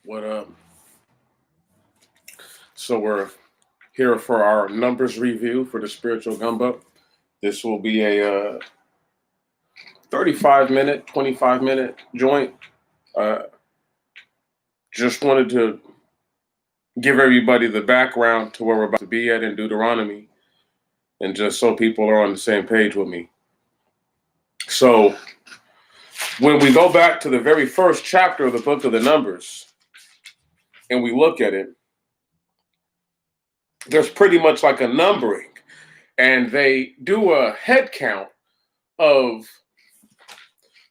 What up? So we're here for our numbers review for the spiritual gumbo. This will be a 35-minute, 25-minute joint. Uh, just wanted to give everybody the background to where we're about to be at in Deuteronomy, and just so people are on the same page with me. So when we go back to the very first chapter of the book of the Numbers and we look at it, there's pretty much like a numbering, and they do a head count of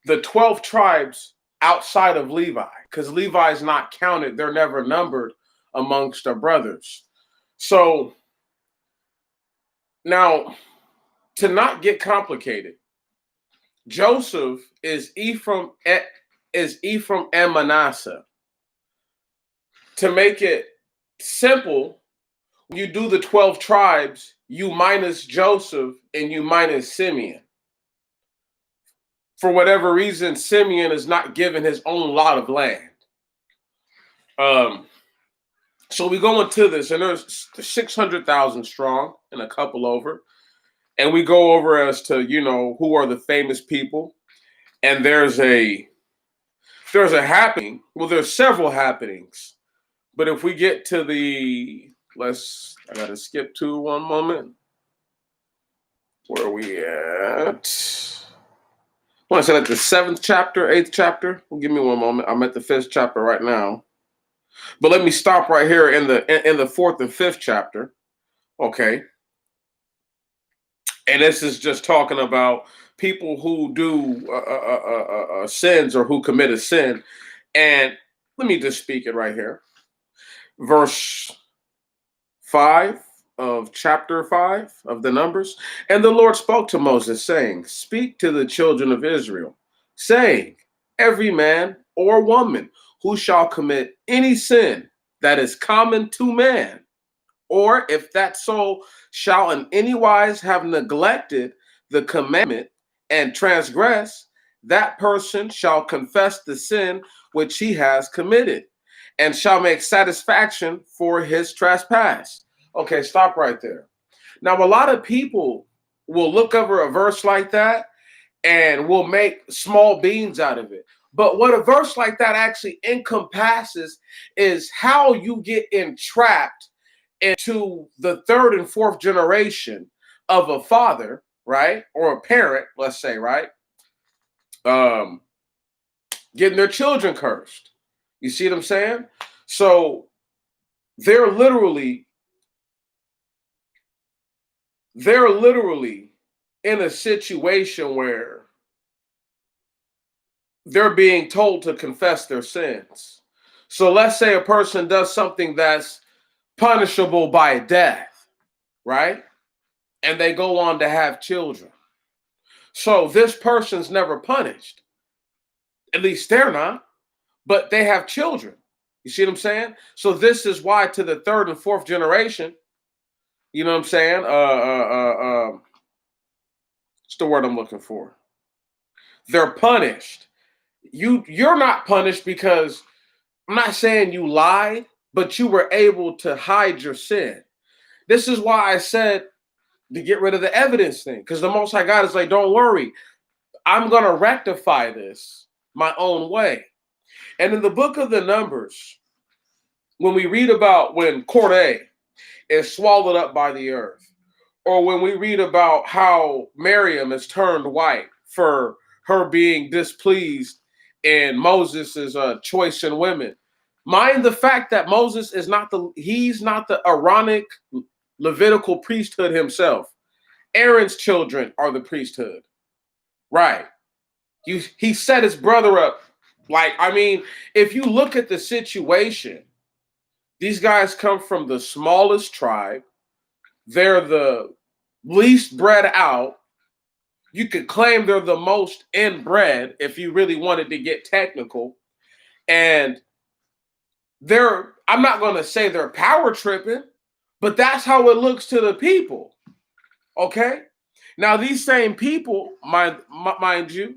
the 12 tribes outside of Levi, because Levi is not counted. They're never numbered amongst their brothers. So now, to not get complicated, Joseph is Ephraim and Manasseh. To make it simple, when you do the 12 tribes, you minus Joseph and you minus Simeon. For whatever reason, Simeon is not given his own lot of land. So we go into this, and there's 600,000 strong and a couple over. And we go over as to, who are the famous people. And there's a happening. Well, there's several happenings. But if we get to I got to skip to one moment. Where are we at? I want to say like the 7th chapter, 8th chapter. Well, give me one moment. I'm at the 5th chapter right now. But let me stop right here in the 4th and 5th chapter. Okay. And this is just talking about people who do sins or who commit a sin. And let me just speak it right here. Verse 5 of chapter 5 of the Numbers. And the Lord spoke to Moses, saying, speak to the children of Israel, saying, every man or woman who shall commit any sin that is common to man, or if that soul shall in any wise have neglected the commandment and transgress, that person shall confess the sin which he has committed, and shall make satisfaction for his trespass. Okay, stop right there. Now, a lot of people will look over a verse like that and will make small beans out of it. But what a verse like that actually encompasses is how you get entrapped into the 3rd and 4th generation of a father, right? Or a parent, let's say, right? Getting their children cursed. You see what I'm saying? So they're literally in a situation where they're being told to confess their sins. So let's say a person does something that's punishable by death, right? And they go on to have children. So this person's never punished. At least they're not, but they have children. You see what I'm saying? So this is why to the 3rd and 4th generation, you know what I'm saying? What's the word I'm looking for? They're punished. You're not punished because I'm not saying you lied, but you were able to hide your sin. This is why I said to get rid of the evidence thing, because the Most High God is like, don't worry, I'm going to rectify this my own way. And in the book of the Numbers, when we read about when Corday is swallowed up by the earth, or when we read about how Miriam is turned white for her being displeased in Moses's choice in women, mind the fact that Moses is he's not the Aaronic Levitical priesthood himself. Aaron's children are the priesthood, right? He set his brother up. If you look at the situation, these guys come from the smallest tribe. They're the least bred out. You could claim they're the most inbred if you really wanted to get technical. And I'm not going to say they're power tripping, but that's how it looks to the people. Okay? Now, these same people, mind you,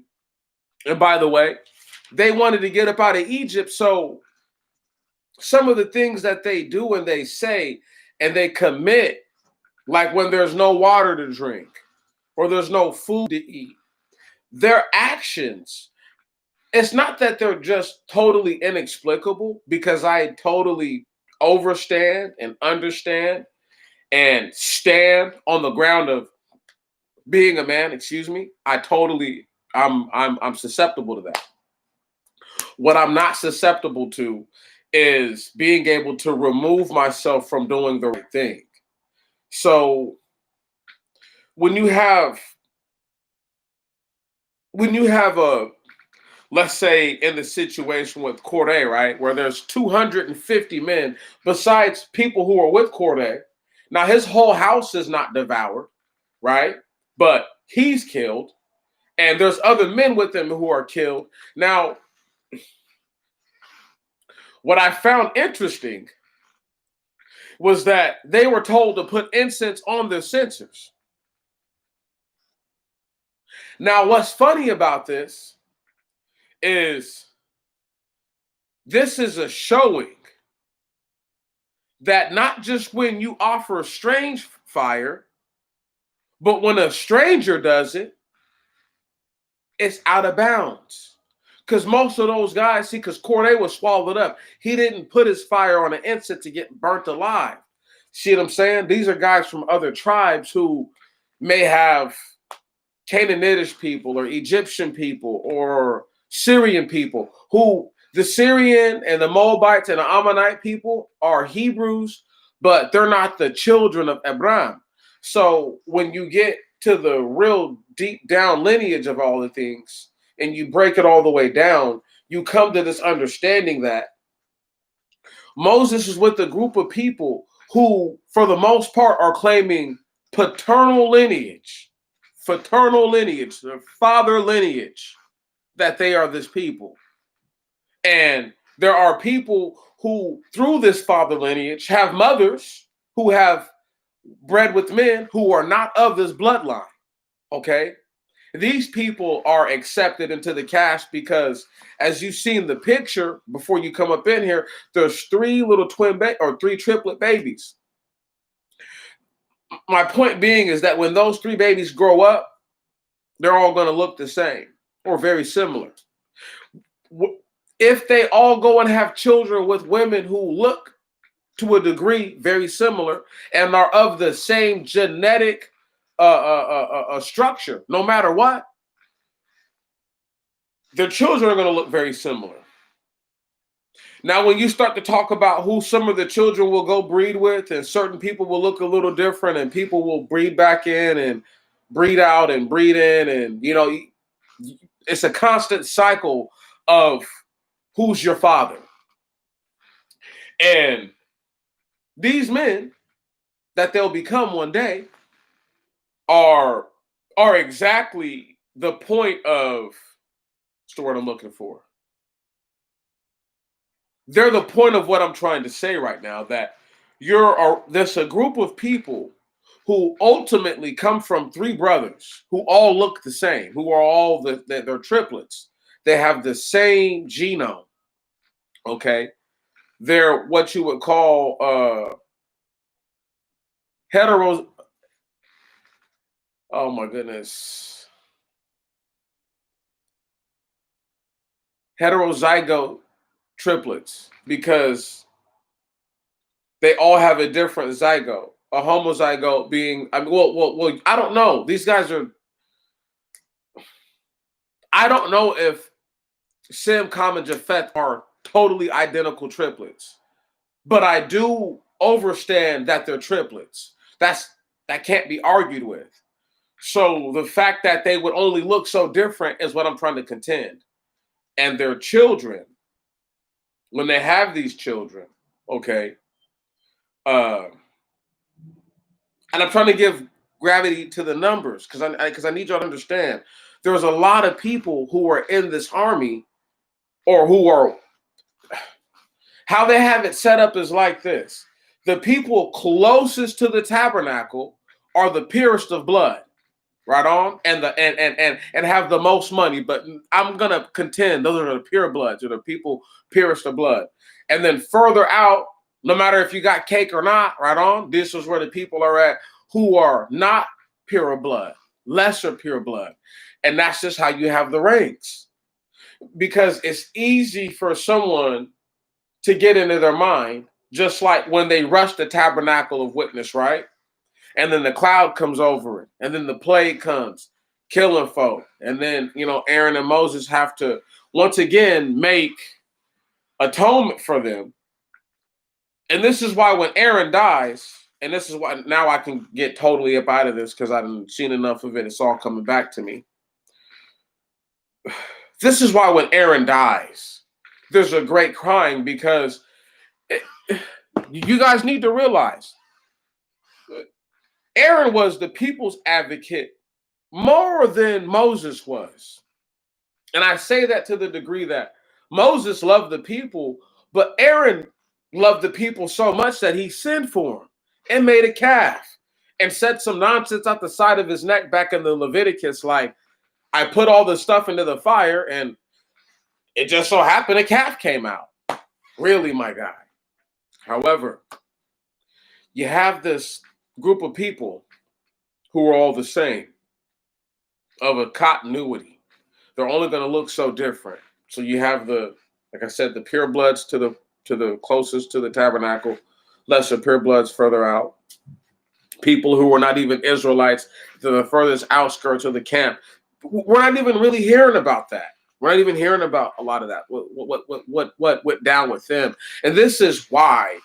and by the way, they wanted to get up out of Egypt, so some of the things that they do and they say and they commit, like when there's no water to drink or there's no food to eat, their actions, it's not that they're just totally inexplicable, because I totally overstand and understand and stand on the ground of being a man, excuse me. I'm susceptible to that. What I'm not susceptible to is being able to remove myself from doing the right thing. So when you have a, let's say in the situation with Corday, right, where there's 250 men besides people who are with Corday. Now his whole house is not devoured, right? But he's killed, and there's other men with him who are killed. Now, what I found interesting was that they were told to put incense on their censers. Now, what's funny about this is a showing that not just when you offer strange fire, but when a stranger does it, it's out of bounds. Because most of those guys, see, because Corday was swallowed up, he didn't put his fire on an incense to get burnt alive. See what I'm saying? These are guys from other tribes who may have Canaanitish people or Egyptian people or Syrian people, who the Syrian and the Moabites and the Ammonite people are Hebrews, but they're not the children of Abraham. So when you get to the real deep down lineage of all the things and you break it all the way down, you come to this understanding that Moses is with a group of people who, for the most part, are claiming paternal lineage, the father lineage, that they are this people. And there are people who, through this father lineage, have mothers who have bred with men who are not of this bloodline. Okay? These people are accepted into the caste because, as you've seen the picture before you come up in here, there's three little three triplet babies. My point being is that when those three babies grow up, they're all going to look the same or very similar. If they all go and have children with women who look to a degree very similar and are of the same genetic structure, no matter what, their children are going to look very similar. Now, when you start to talk about who some of the children will go breed with, and certain people will look a little different, and people will breed back in and breed out and breed in, and it's a constant cycle of who's your father. And these men that they'll become one day are exactly the point of, what's the word I'm looking for? They're the point of what I'm trying to say right now, that there's a group of people who ultimately come from three brothers who all look the same, who are all they're triplets. They have the same genome. Okay. They're what you would call heteros. Oh my goodness. Heterozygote triplets, because they all have a different zygote. A homozygote being, I mean, well, I don't know. These guys are, I don't know if Sim, Kam, and Japheth are totally identical triplets, but I do understand that they're triplets. That can't be argued with. So the fact that they would only look so different is what I'm trying to contend. And their children, when they have these children, okay, and I'm trying to give gravity to the numbers because I need y'all to understand. There's a lot of people who are in this army, or who are, how they have it set up is like this. The people closest to the tabernacle are the purest of blood, right on, and have the most money. But I'm gonna contend those are the pure bloods, or the people purest of blood. And then further out, no matter if you got cake or not, right on, this is where the people are at who are not pure blood, lesser pure blood. And that's just how you have the ranks. Because it's easy for someone to get into their mind, just like when they rush the tabernacle of witness, right? And then the cloud comes over it, and then the plague comes, killing folk. And then, Aaron and Moses have to once again make atonement for them. And this is why when Aaron dies, and this is why now I can get totally up out of this because I've seen enough of it. It's all coming back to me. This is why when Aaron dies, there's a great crying because you guys need to realize Aaron was the people's advocate more than Moses was. And I say that to the degree that Moses loved the people, but Aaron loved the people so much that he sinned for them and made a calf and said some nonsense out the side of his neck back in the Leviticus, like, I put all this stuff into the fire and it just so happened a calf came out. Really, my guy. However, you have this group of people who are all the same, of a continuity. They're only going to look so different. So you have like I said, the pure bloods to the closest to the tabernacle, lesser pure bloods further out. People who were not even Israelites to the furthest outskirts of the camp. We're not even really hearing about that. We're not even hearing about a lot of that. What went down with them. And this is why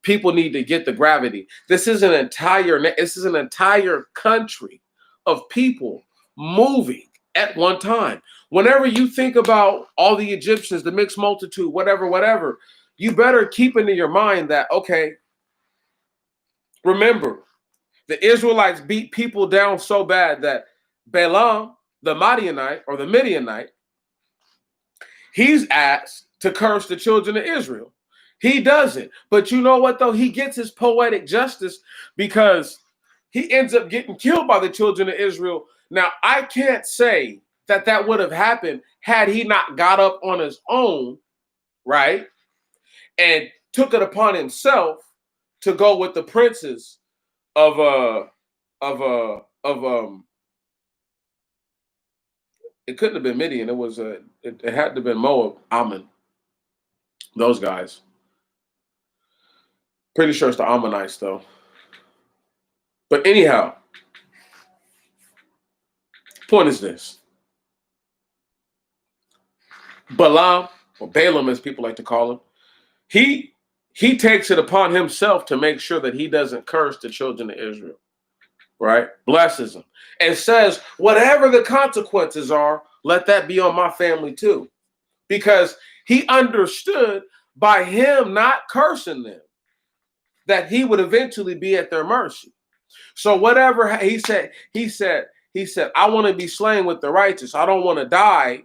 people need to get the gravity. This is an entire country of people moving at one time. Whenever you think about all the Egyptians, the mixed multitude, whatever, you better keep into your mind that, okay, remember, the Israelites beat people down so bad that Balaam, the Midianite, he's asked to curse the children of Israel. He doesn't. But you know what, though? He gets his poetic justice because he ends up getting killed by the children of Israel. Now, I can't say that would have happened had he not got up on his own, right? And took it upon himself to go with the princes of it couldn't have been Midian. It had to have been Moab, Ammon. Those guys. Pretty sure it's the Ammonites, though. But anyhow, point is this. Balaam, or Balaam as people like to call him, he takes it upon himself to make sure that he doesn't curse the children of Israel, right? Blesses them and says, whatever the consequences are, let that be on my family too. Because he understood by him not cursing them, that he would eventually be at their mercy. So whatever he said, I want to be slain with the righteous. I don't want to die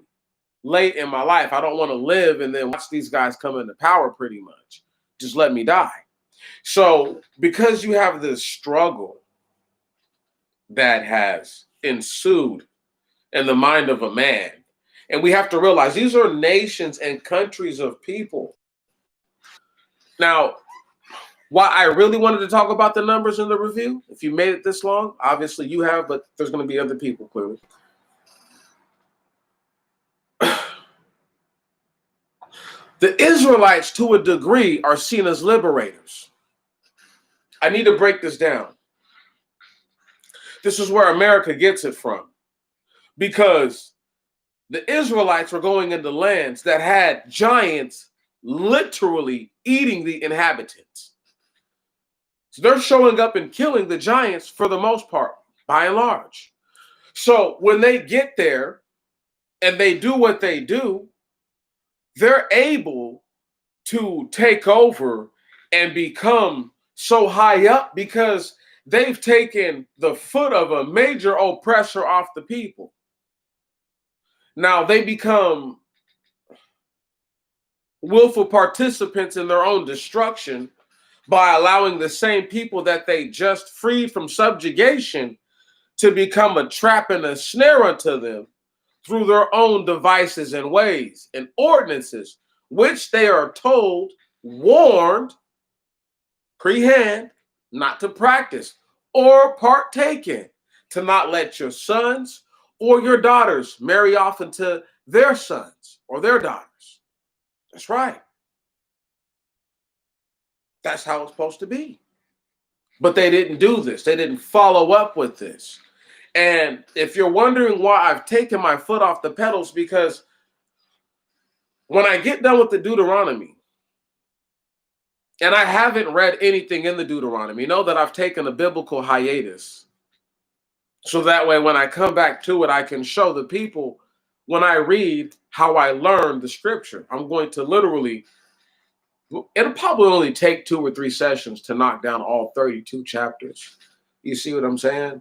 late in my life. I don't want to live and then watch these guys come into power pretty much. Just let me die. So because you have this struggle that has ensued in the mind of a man, and we have to realize these are nations and countries of people. Now, why I really wanted to talk about the numbers in the review, if you made it this long, obviously you have, but there's going to be other people, clearly. The Israelites, to a degree, are seen as liberators. I need to break this down. This is where America gets it from. Because the Israelites were going into lands that had giants literally eating the inhabitants. So they're showing up and killing the giants for the most part, by and large. So when they get there and they do what they do, they're able to take over and become so high up because they've taken the foot of a major oppressor off the people. Now they become willful participants in their own destruction by allowing the same people that they just freed from subjugation to become a trap and a snare unto them through their own devices and ways and ordinances, which they are told, warned, prehand, not to practice or partake in, to not let your sons or your daughters marry off into their sons or their daughters. That's right. That's how it's supposed to be. But they didn't do this. They didn't follow up with this. And if you're wondering why I've taken my foot off the pedals, because when I get done with the Deuteronomy, and I haven't read anything in the Deuteronomy, know that I've taken a biblical hiatus. So that way, when I come back to it, I can show the people when I read how I learned the scripture. I'm going to literally, it'll probably only take 2 or 3 sessions to knock down all 32 chapters. You see what I'm saying?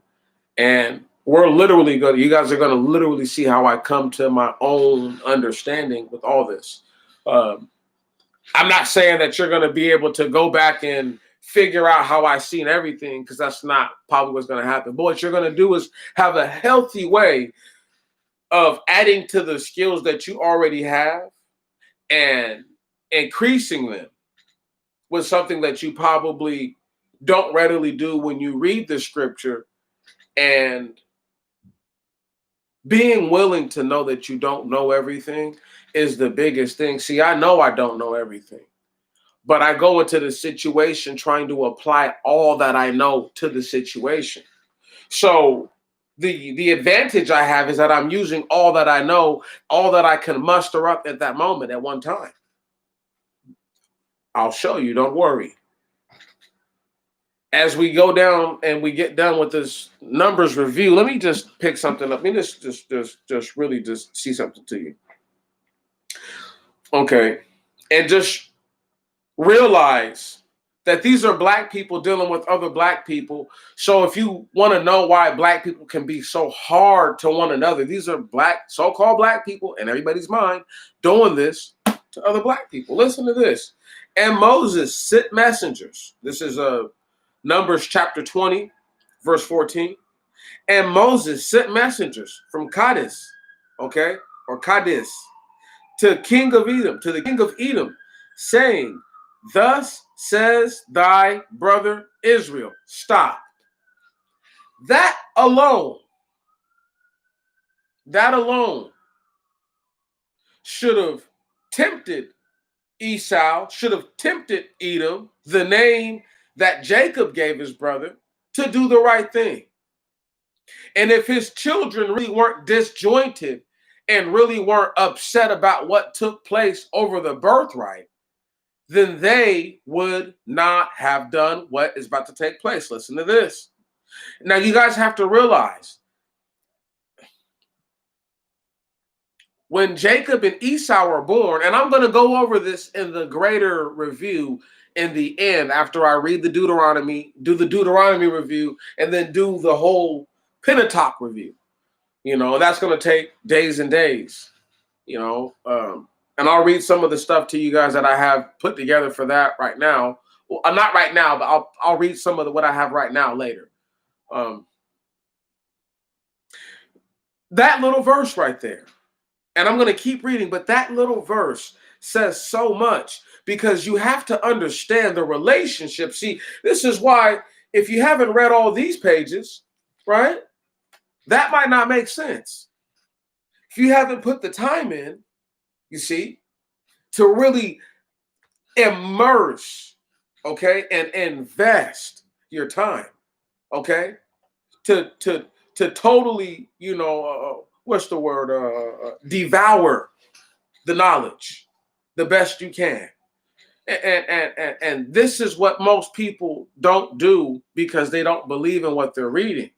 And we're literally going to, you guys are going to literally see how I come to my own understanding with all this. I'm not saying that you're going to be able to go back and figure out how I seen everything, because that's not probably what's going to happen. But what you're going to do is have a healthy way of adding to the skills that you already have and increasing them with something that you probably don't readily do when you read the scripture, and being willing to know that you don't know everything is the biggest thing. See, I know I don't know everything, but I go into the situation trying to apply all that I know to the situation. So the advantage I have is that I'm using all that I know, all that I can muster up at that moment at one time. I'll show you, don't worry. As we go down and we get done with this numbers review, let me just pick something up. Let me just really just see something to you. Okay. And just realize that these are black people dealing with other black people. So if you want to know why black people can be so hard to one another, these are black, so-called black people in everybody's mind doing this to other black people. Listen to this. And Moses sent messengers. This is Numbers chapter 20, verse 14. And Moses sent messengers from Kadesh, okay, or Kadesh, to King of Edom, to the king of Edom, saying, thus says thy brother Israel. Stop. That alone should have tempted Esau, should have tempted Edom, the name that Jacob gave his brother, to do the right thing. And if his children really weren't disjointed and really weren't upset about what took place over the birthright, then they would not have done what is about to take place. Listen to this. Now, you guys have to realize, when Jacob and Esau were born, and I'm going to go over this in the greater review in the end after I read the Deuteronomy, do the Deuteronomy review, and then do the whole Pentateuch review. You know, that's going to take days and days, you know, and I'll read some of the stuff to you guys that I have put together for that right now. Well, not right now, but I'll read some of what I have right now later. That little verse right there, and I'm going to keep reading, but that little verse says so much, because you have to understand the relationship. See, this is why if you haven't read all these pages, right, that might not make sense. If you haven't put the time in, you see, to really immerse, okay, and invest your time, okay, to totally, you know, what's the word, devour the knowledge the best you can. And this is what most people don't do, because they don't believe in what they're reading.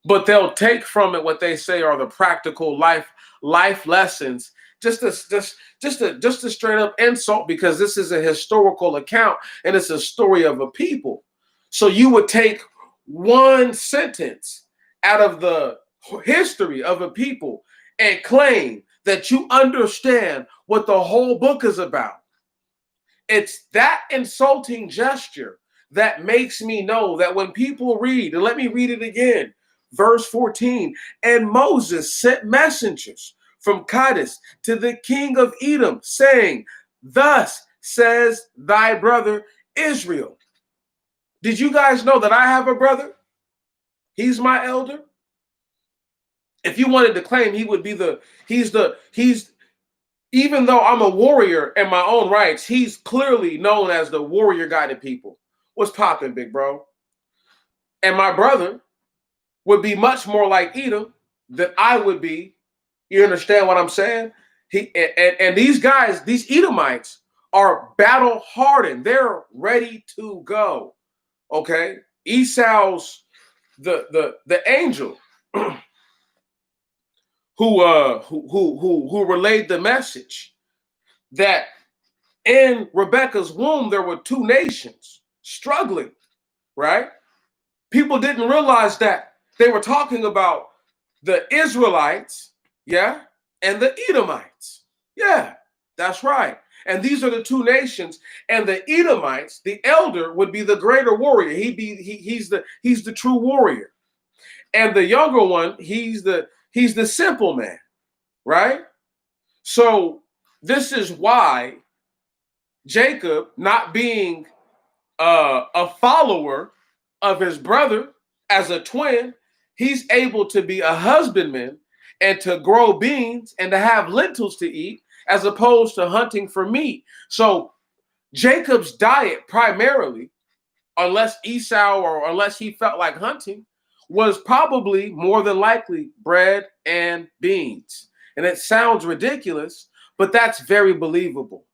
But they'll take from it what they say are the practical life lessons, just a straight up insult, because this is a historical account and it's a story of a people. So you would take one sentence out of the history of a people and claim that you understand what the whole book is about. It's that insulting gesture that makes me know that when people read, and let me read it again, Verse 14, and Moses sent messengers from Kadesh to the king of Edom, saying, thus says thy brother Israel. Did you guys know that I have a brother? He's my elder. If you wanted to claim he would be he's even though I'm a warrior in my own rights, he's clearly known as the warrior guy to people. What's popping, big bro? And my brother would be much more like Edom than I would be. You understand what I'm saying? And these guys, these Edomites, are battle hardened. They're ready to go. Okay, Esau's the angel who relayed the message that in Rebekah's womb there were two nations struggling, right? People didn't realize that they were talking about the Israelites, yeah, and the Edomites. Yeah, that's right. And these are the two nations. And the Edomites, the elder, would be the greater warrior. He's the true warrior. And the younger one, he's the simple man, right? So this is why Jacob, not being a follower of his brother as a twin, he's able to be a husbandman and to grow beans and to have lentils to eat as opposed to hunting for meat. So Jacob's diet primarily, unless Esau or unless he felt like hunting, was probably more than likely bread and beans. And it sounds ridiculous, but that's very believable.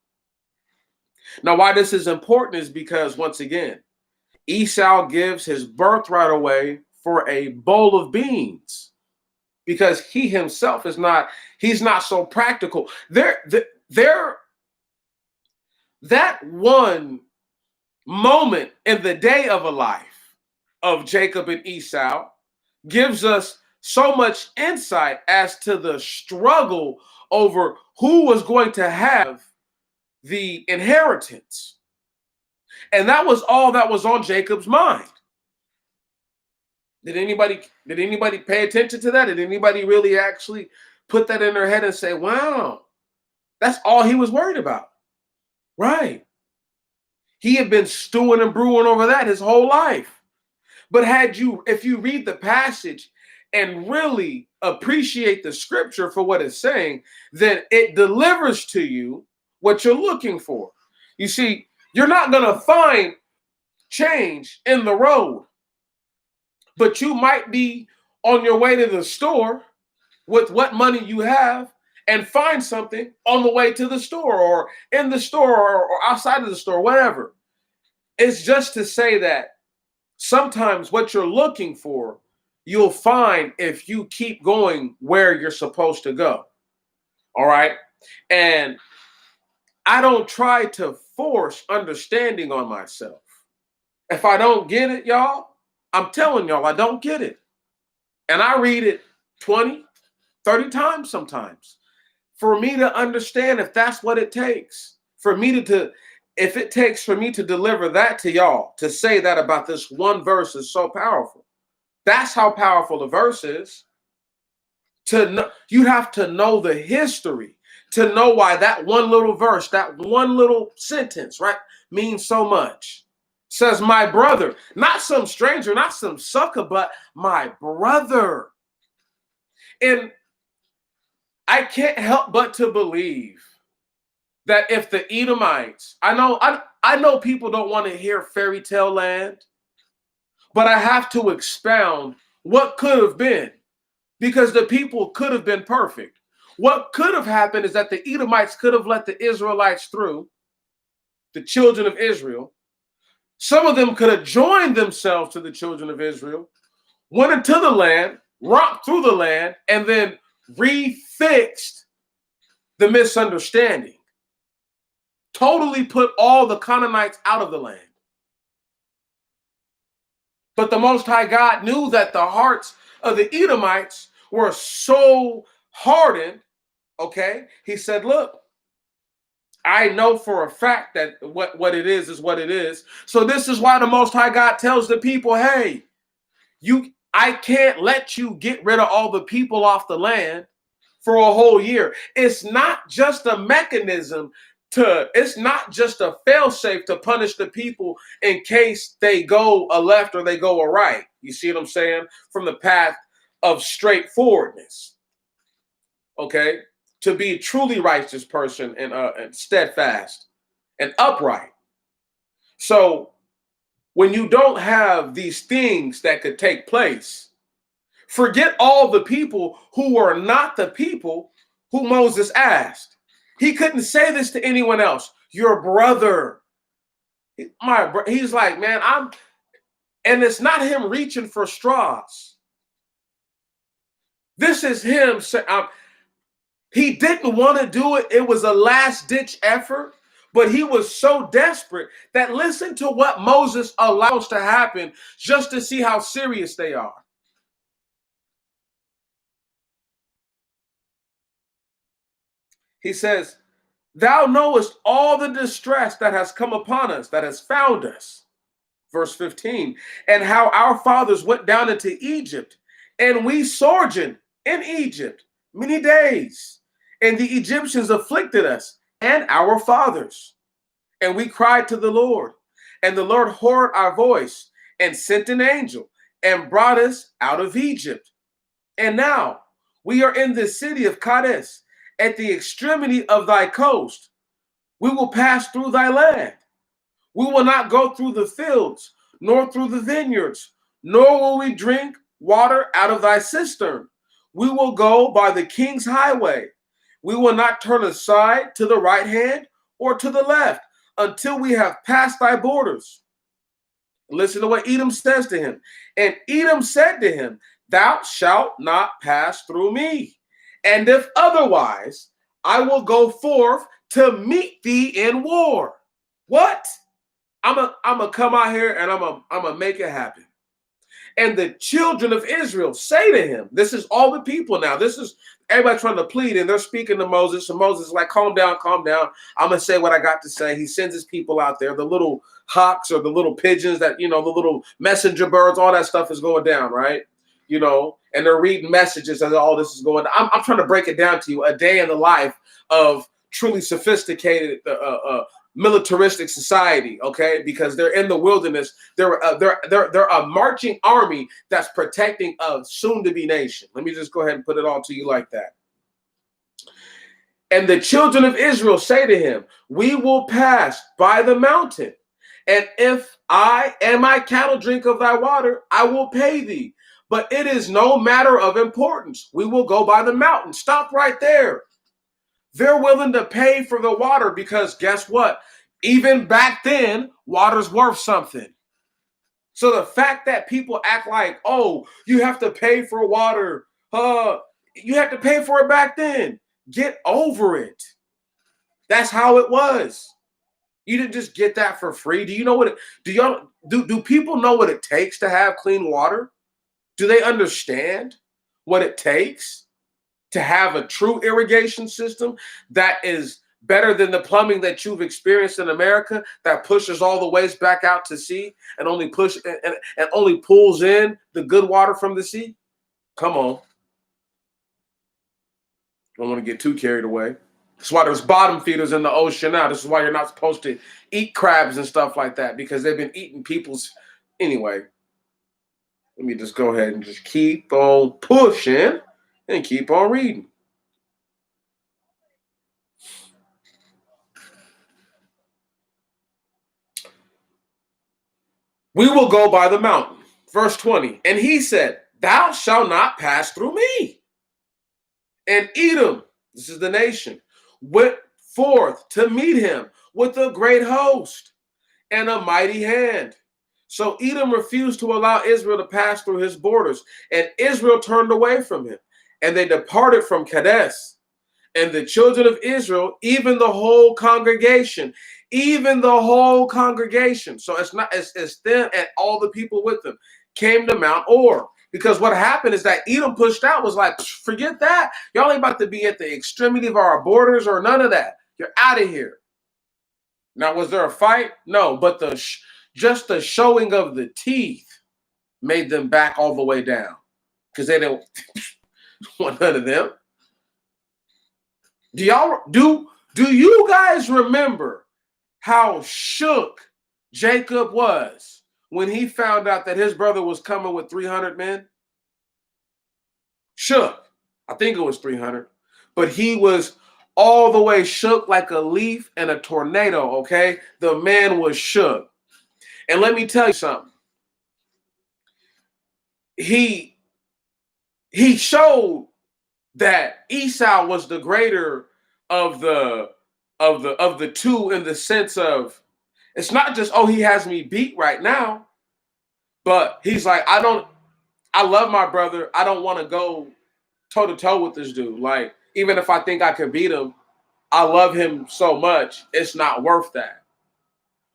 Now, why this is important is because, once again, Esau gives his birthright away for a bowl of beans because he himself he's not so practical. That one moment in the day of a life of Jacob and Esau gives us so much insight as to the struggle over who was going to have the inheritance. And that was all that was on Jacob's mind. Did anybody pay attention to that? Did anybody really actually put that in their head and say, wow, that's all he was worried about? Right. He had been stewing and brewing over that his whole life. But if you read the passage and really appreciate the scripture for what it's saying, then it delivers to you what you're looking for. You see, you're not going to find change in the road, but you might be on your way to the store with what money you have and find something on the way to the store or in the store or outside of the store, whatever. It's just to say that sometimes what you're looking for, you'll find if you keep going where you're supposed to go. All right. And I don't try to force understanding on myself. If I don't get it, y'all, I'm telling y'all, I don't get it. And I read it 20, 30 times sometimes for me to understand if that's what it takes for me if it takes for me to deliver that to y'all, to say that about this one verse is so powerful. That's how powerful the verse is. You have to know the history to know why that one little verse, that one little sentence, right, means so much. Says my brother, not some stranger, not some sucker, but my brother. And I can't help but to believe that if the Edomites, I know people don't want to hear fairy tale land, but I have to expound what could have been, because the people could have been perfect. What could have happened is that the Edomites could have let the Israelites through, the children of Israel. Some of them could have joined themselves to the children of Israel, went into the land, romped through the land, and then refixed the misunderstanding. Totally put all the Canaanites out of the land. But the Most High God knew that the hearts of the Edomites were so hardened, okay? He said, look, I know for a fact that what it is what it is. So this is why the Most High God tells the people, hey, I can't let you get rid of all the people off the land for a whole year. It's not just a mechanism it's not just a failsafe to punish the people in case they go a left or they go a right. You see what I'm saying? From the path of straightforwardness. Okay? To be a truly righteous person and steadfast and upright. So when you don't have these things that could take place, forget all the people who were not the people who Moses asked. He couldn't say this to anyone else. Your brother. He's like, man, and it's not him reaching for straws. This is him saying, he didn't want to do it. It was a last ditch effort, but he was so desperate that listen to what Moses allows to happen just to see how serious they are. He says, thou knowest all the distress that has come upon us, that has found us. Verse 15, and how our fathers went down into Egypt, and we sojourned in Egypt many days. And the Egyptians afflicted us and our fathers. And we cried to the Lord, and the Lord heard our voice and sent an angel and brought us out of Egypt. And now we are in the city of Kadesh, at the extremity of thy coast. We will pass through thy land. We will not go through the fields, nor through the vineyards, nor will we drink water out of thy cistern. We will go by the king's highway. We will not turn aside to the right hand or to the left until we have passed thy borders. Listen to what Edom says to him. And Edom said to him, thou shalt not pass through me. And if otherwise, I will go forth to meet thee in war. What? I'm a come out here and I'm a make it happen. And the children of Israel say to him, this is all the people now. This is everybody trying to plead, and they're speaking to Moses. So Moses is like, calm down, calm down. I'm going to say what I got to say. He sends his people out there, the little hawks or the little pigeons that, the little messenger birds, all that stuff is going down, right? And they're reading messages as all this is going on. I'm trying to break it down to you, a day in the life of truly sophisticated militaristic society, okay? Because they're in the wilderness. They're a marching army that's protecting a soon-to-be nation. Let me just go ahead and put it all to you like that. And the children of Israel say to him, we will pass by the mountain, and if I and my cattle drink of thy water, I will pay thee. But it is no matter of importance. We will go by the mountain. Stop right there. They're willing to pay for the water because guess what? Even back then, water's worth something. So the fact that people act like, oh, you have to pay for water. You have to pay for it back then. Get over it. That's how it was. You didn't just get that for free. Do you know what do people know what it takes to have clean water? Do they understand what it takes to have a true irrigation system that is better than the plumbing that you've experienced in America that pushes all the waste back out to sea and only only pulls in the good water from the sea? Come on. Don't want to get too carried away. That's why there's bottom feeders in the ocean now. This is why you're not supposed to eat crabs and stuff like that, because they've been eating people's. Anyway, let me just go ahead and just keep on pushing and keep on reading. We will go by the mountain. Verse 20. And he said, thou shalt not pass through me. And Edom, this is the nation, went forth to meet him with a great host and a mighty hand. So Edom refused to allow Israel to pass through his borders, and Israel turned away from him, and they departed from Kadesh. And the children of Israel, even the whole congregation, so it's them and all the people with them, came to Mount Or. Because what happened is that Edom pushed out, was like, forget that. Y'all ain't about to be at the extremity of our borders or none of that. You're out of here. Now, was there a fight? No, but just the showing of the teeth made them back all the way down because they didn't want none of them. Do you guys remember how shook Jacob was when he found out that his brother was coming with 300 men? Shook. I think it was 300. But he was all the way shook like a leaf in a tornado, okay? The man was shook. And let me tell you something. He showed that Esau was the greater of the two, in the sense of, it's not just, oh, he has me beat right now, but he's like, I love my brother. I don't want to go toe to toe with this dude. Like, even if I think I could beat him, I love him so much, it's not worth that.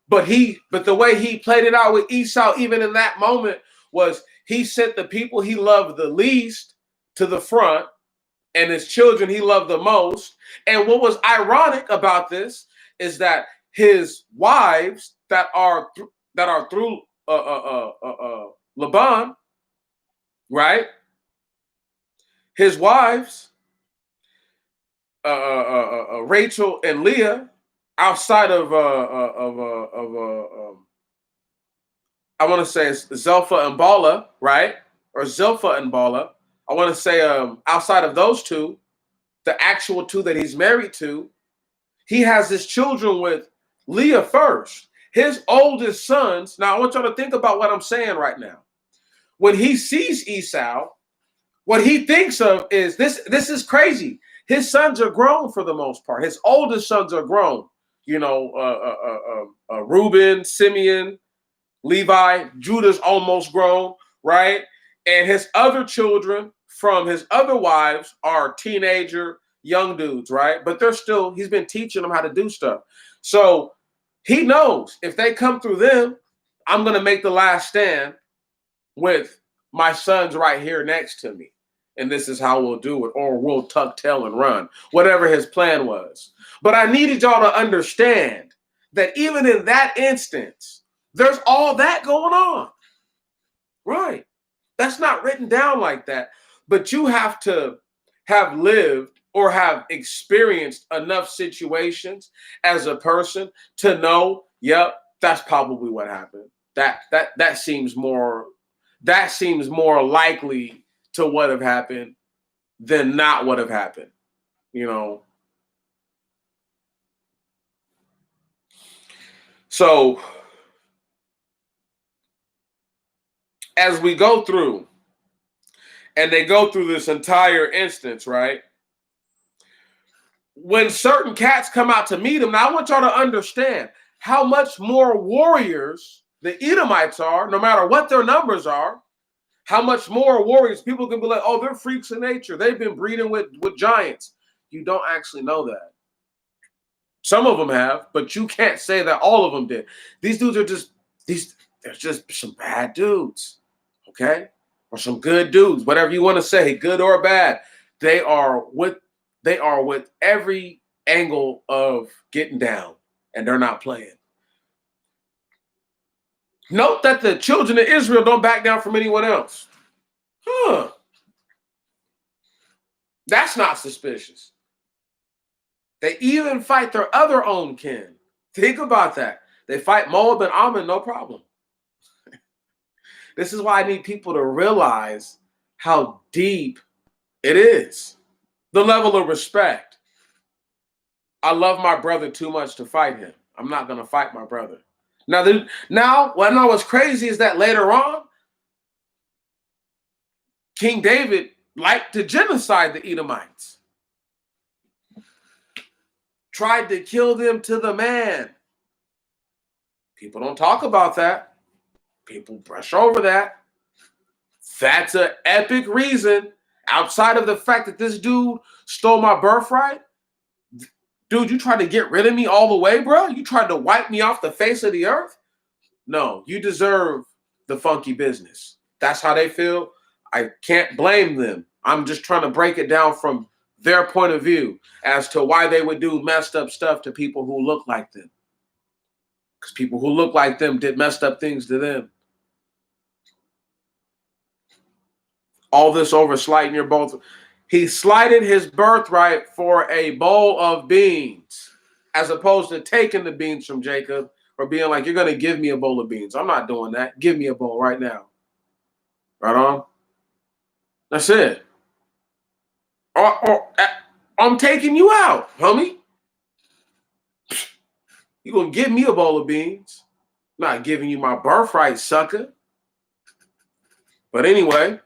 But the way he played it out with Esau, even in that moment, was he sent the people he loved the least to the front, and his children he loved the most. And what was ironic about this is that his wives that are through Laban, right? His wives, Rachel and Leah, outside of I want to say it's Zelpha and Bala, right? Or Zilpha and Bala. I want to say outside of those two, the actual two that he's married to, he has his children with Leah first. His oldest sons. Now, I want y'all to think about what I'm saying right now. When he sees Esau, what he thinks of is this. This is crazy. His sons are grown for the most part. His oldest sons are grown. You know, Reuben, Simeon, Levi, Judah's almost grown, right? And his other children from his other wives are teenager, young dudes, right? But he's been teaching them how to do stuff. So he knows if they come through them, I'm going to make the last stand with my sons right here next to me. And this is how we'll do it, or we'll tuck tail and run, whatever his plan was. But I needed y'all to understand that even in that instance, there's all that going on, right? That's not written down like that, but you have to have lived or have experienced enough situations as a person to know, yep, that's probably what happened. That seems more likely to what have happened than not what have happened, you know. So as we go through, and they go through this entire instance, right? When certain cats come out to meet him, now I want y'all to understand how much more warriors the Edomites are, no matter what their numbers are, how much more warriors. People can be like, oh, they're freaks of nature. They've been breeding with giants. You don't actually know that. Some of them have, but you can't say that all of them did. These dudes are they're just some bad dudes, okay? Or some good dudes, whatever you want to say, good or bad. They are with every angle of getting down, and they're not playing. Note that the children of Israel don't back down from anyone else. That's not suspicious. They even fight their other own kin. Think about that. They fight Moab and Ammon, no problem. This is why I need people to realize how deep it is. The level of respect. I love my brother too much to fight him. I'm not going to fight my brother. Now, what I know what's crazy is that later on, King David liked to genocide the Edomites. Tried to kill them to the man. People don't talk about that. People brush over that. That's an epic reason, outside of the fact that this dude stole my birthright. Dude, you tried to get rid of me all the way, bro? You tried to wipe me off the face of the earth? No, you deserve the funky business. That's how they feel. I can't blame them. I'm just trying to break it down from their point of view as to why they would do messed up stuff to people who look like them. Because people who look like them did messed up things to them. All this over slighting your both. He slighted his birthright for a bowl of beans, as opposed to taking the beans from Jacob or being like, you're going to give me a bowl of beans. I'm not doing that. Give me a bowl right now. Right on? That's it. Or I'm taking you out, homie. You going to give me a bowl of beans. I'm not giving you my birthright, sucker. But anyway,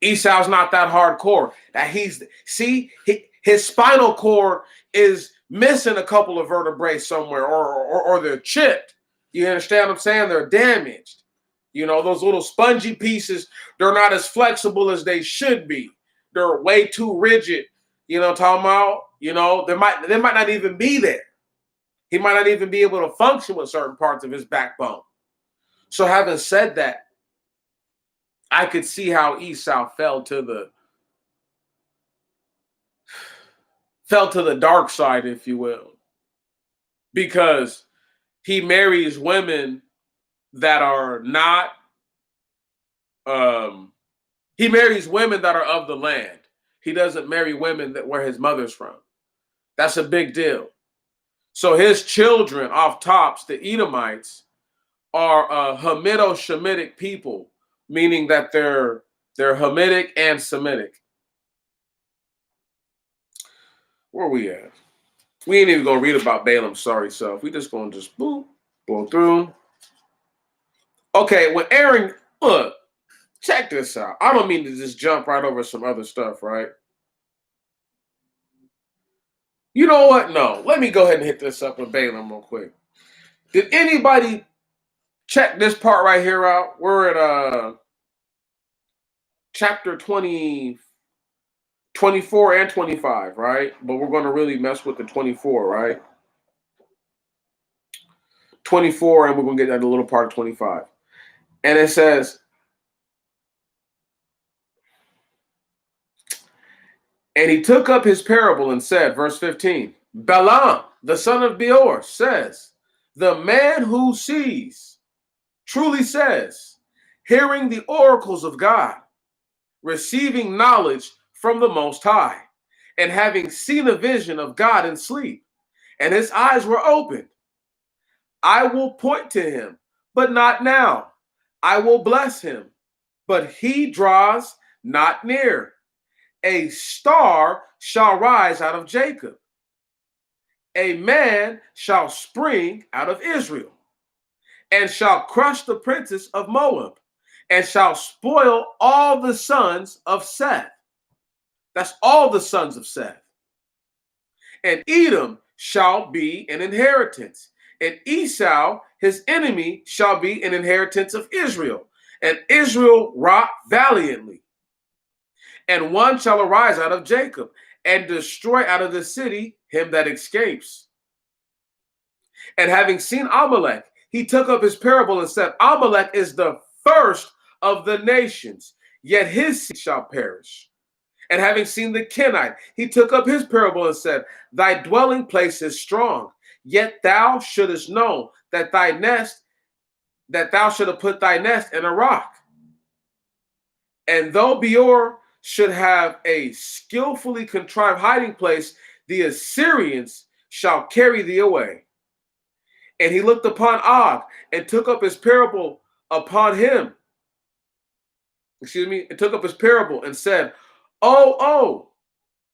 Esau's not that hardcore. That his spinal cord is missing a couple of vertebrae somewhere, or they're chipped. You understand what I'm saying? They're damaged. You know, those little spongy pieces, they're not as flexible as they should be. They're way too rigid. You know what I'm talking about? You know, they might not even be there. He might not even be able to function with certain parts of his backbone. So having said that, I could see how Esau fell to the dark side, if you will, because he marries women that are not. He marries women that are of the land. He doesn't marry women that where his mother's from. That's a big deal. So his children, off tops, the Edomites, are Hamido-Shemitic people, meaning that they're Hamitic and Semitic. Where are we at? We ain't even gonna read about Balaam's sorry self. We just gonna boom, go through. Okay, when Aaron, look, check this out. I don't mean to just jump right over some other stuff, right? You know what? No, let me go ahead and hit this up with Balaam real quick. Did anybody check this part right here out? We're at chapter 20, 24 and 25, right? But we're going to really mess with the 24, right? 24, and we're going to get that little part of 25. And it says, and he took up his parable and said, verse 15, Balaam, the son of Beor, says, the man who sees truly says, hearing the oracles of God, receiving knowledge from the Most High, and having seen a vision of God in sleep, and his eyes were opened. I will point to him, but not now. I will bless him, but he draws not near. A star shall rise out of Jacob. A man shall spring out of Israel, and shall crush the princes of Moab, and shall spoil all the sons of Seth. That's all the sons of Seth. And Edom shall be an inheritance, and Esau, his enemy, shall be an inheritance of Israel, and Israel wrought valiantly. And one shall arise out of Jacob, and destroy out of the city him that escapes. And having seen Amalek, he took up his parable and said, Amalek is the first of the nations, yet his seed shall perish. And having seen the Kenite, he took up his parable and said, thy dwelling place is strong, yet thou shouldest know that thou should have put thy nest in a rock. And though Beor should have a skillfully contrived hiding place, the Assyrians shall carry thee away. And he looked upon Og and took up his parable upon him. And took up his parable and said, oh,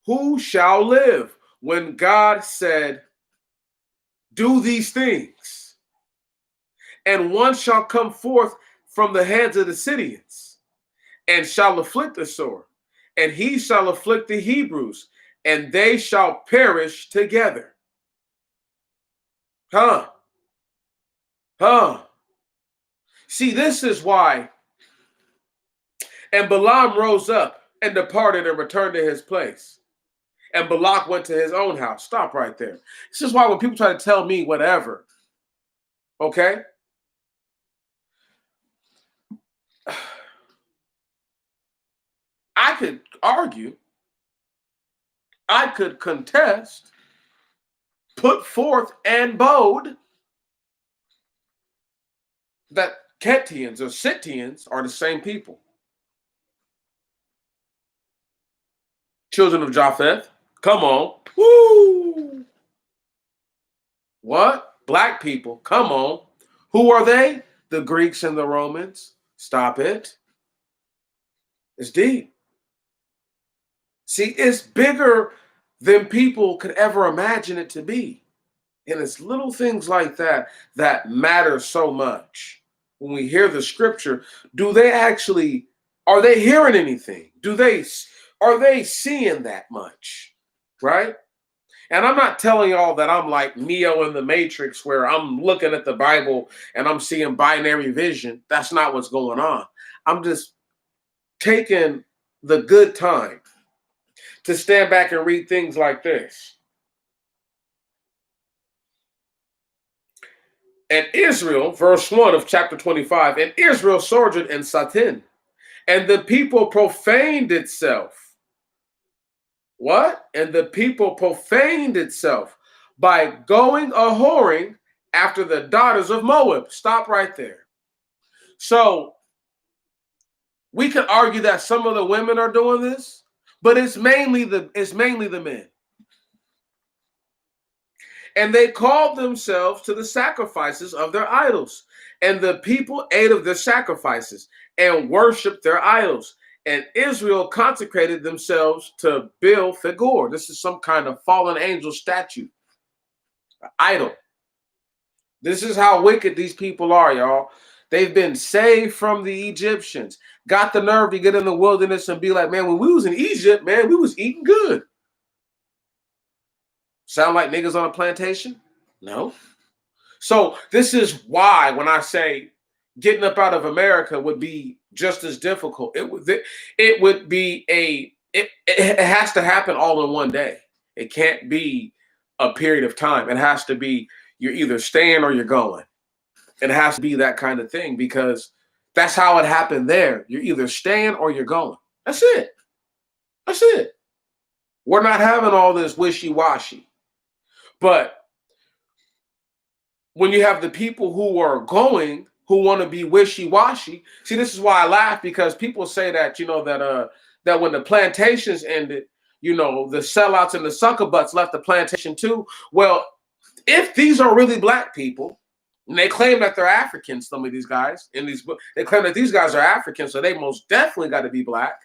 who shall live when God said, do these things? And one shall come forth from the hands of the Syrians, and shall afflict the sore, and he shall afflict the Hebrews, and they shall perish together. See, this is why. And Balaam rose up and departed and returned to his place. And Balak went to his own house. Stop right there. This is why when people try to tell me whatever, okay? I could argue, I could contest, put forth and bode that Ketians or Scythians are the same people. Children of Japheth. Come on. Woo! What? Black people. Come on. Who are they? The Greeks and the Romans. Stop it. It's deep. See, it's bigger than people could ever imagine it to be. And it's little things like that that matter so much. When we hear the scripture, are they hearing anything? Are they seeing that much? Right? And I'm not telling y'all that I'm like Neo in the Matrix where I'm looking at the Bible and I'm seeing binary vision. That's not what's going on. I'm just taking the good time to stand back and read things like this. And Israel, verse 1 of chapter 25, and Israel sojourned in Satin, and the people profaned itself. What? And the people profaned itself by going a whoring after the daughters of Moab. Stop right there. So we can argue that some of the women are doing this, but it's mainly the men. And they called themselves to the sacrifices of their idols. And the people ate of their sacrifices and worshiped their idols. And Israel consecrated themselves to Baal Figor. This is some kind of fallen angel statue, idol. This is how wicked these people are, y'all. They've been saved from the Egyptians. Got the nerve to get in the wilderness and be like, man, when we was in Egypt, man, we was eating good. Sound like niggas on a plantation? No. So this is why when I say getting up out of America would be just as difficult. It has to happen all in one day. It can't be a period of time. It has to be you're either staying or you're going. It has to be that kind of thing because that's how it happened there. You're either staying or you're going. That's it. That's it. We're not having all this wishy-washy. But when you have the people who are going, who want to be wishy-washy, see, this is why I laugh because people say that, that when the plantations ended, the sellouts and the sucker butts left the plantation too. Well, if these are really black people, and they claim that they're Africans, some of these guys in these books, they claim that these guys are Africans, so they most definitely got to be black.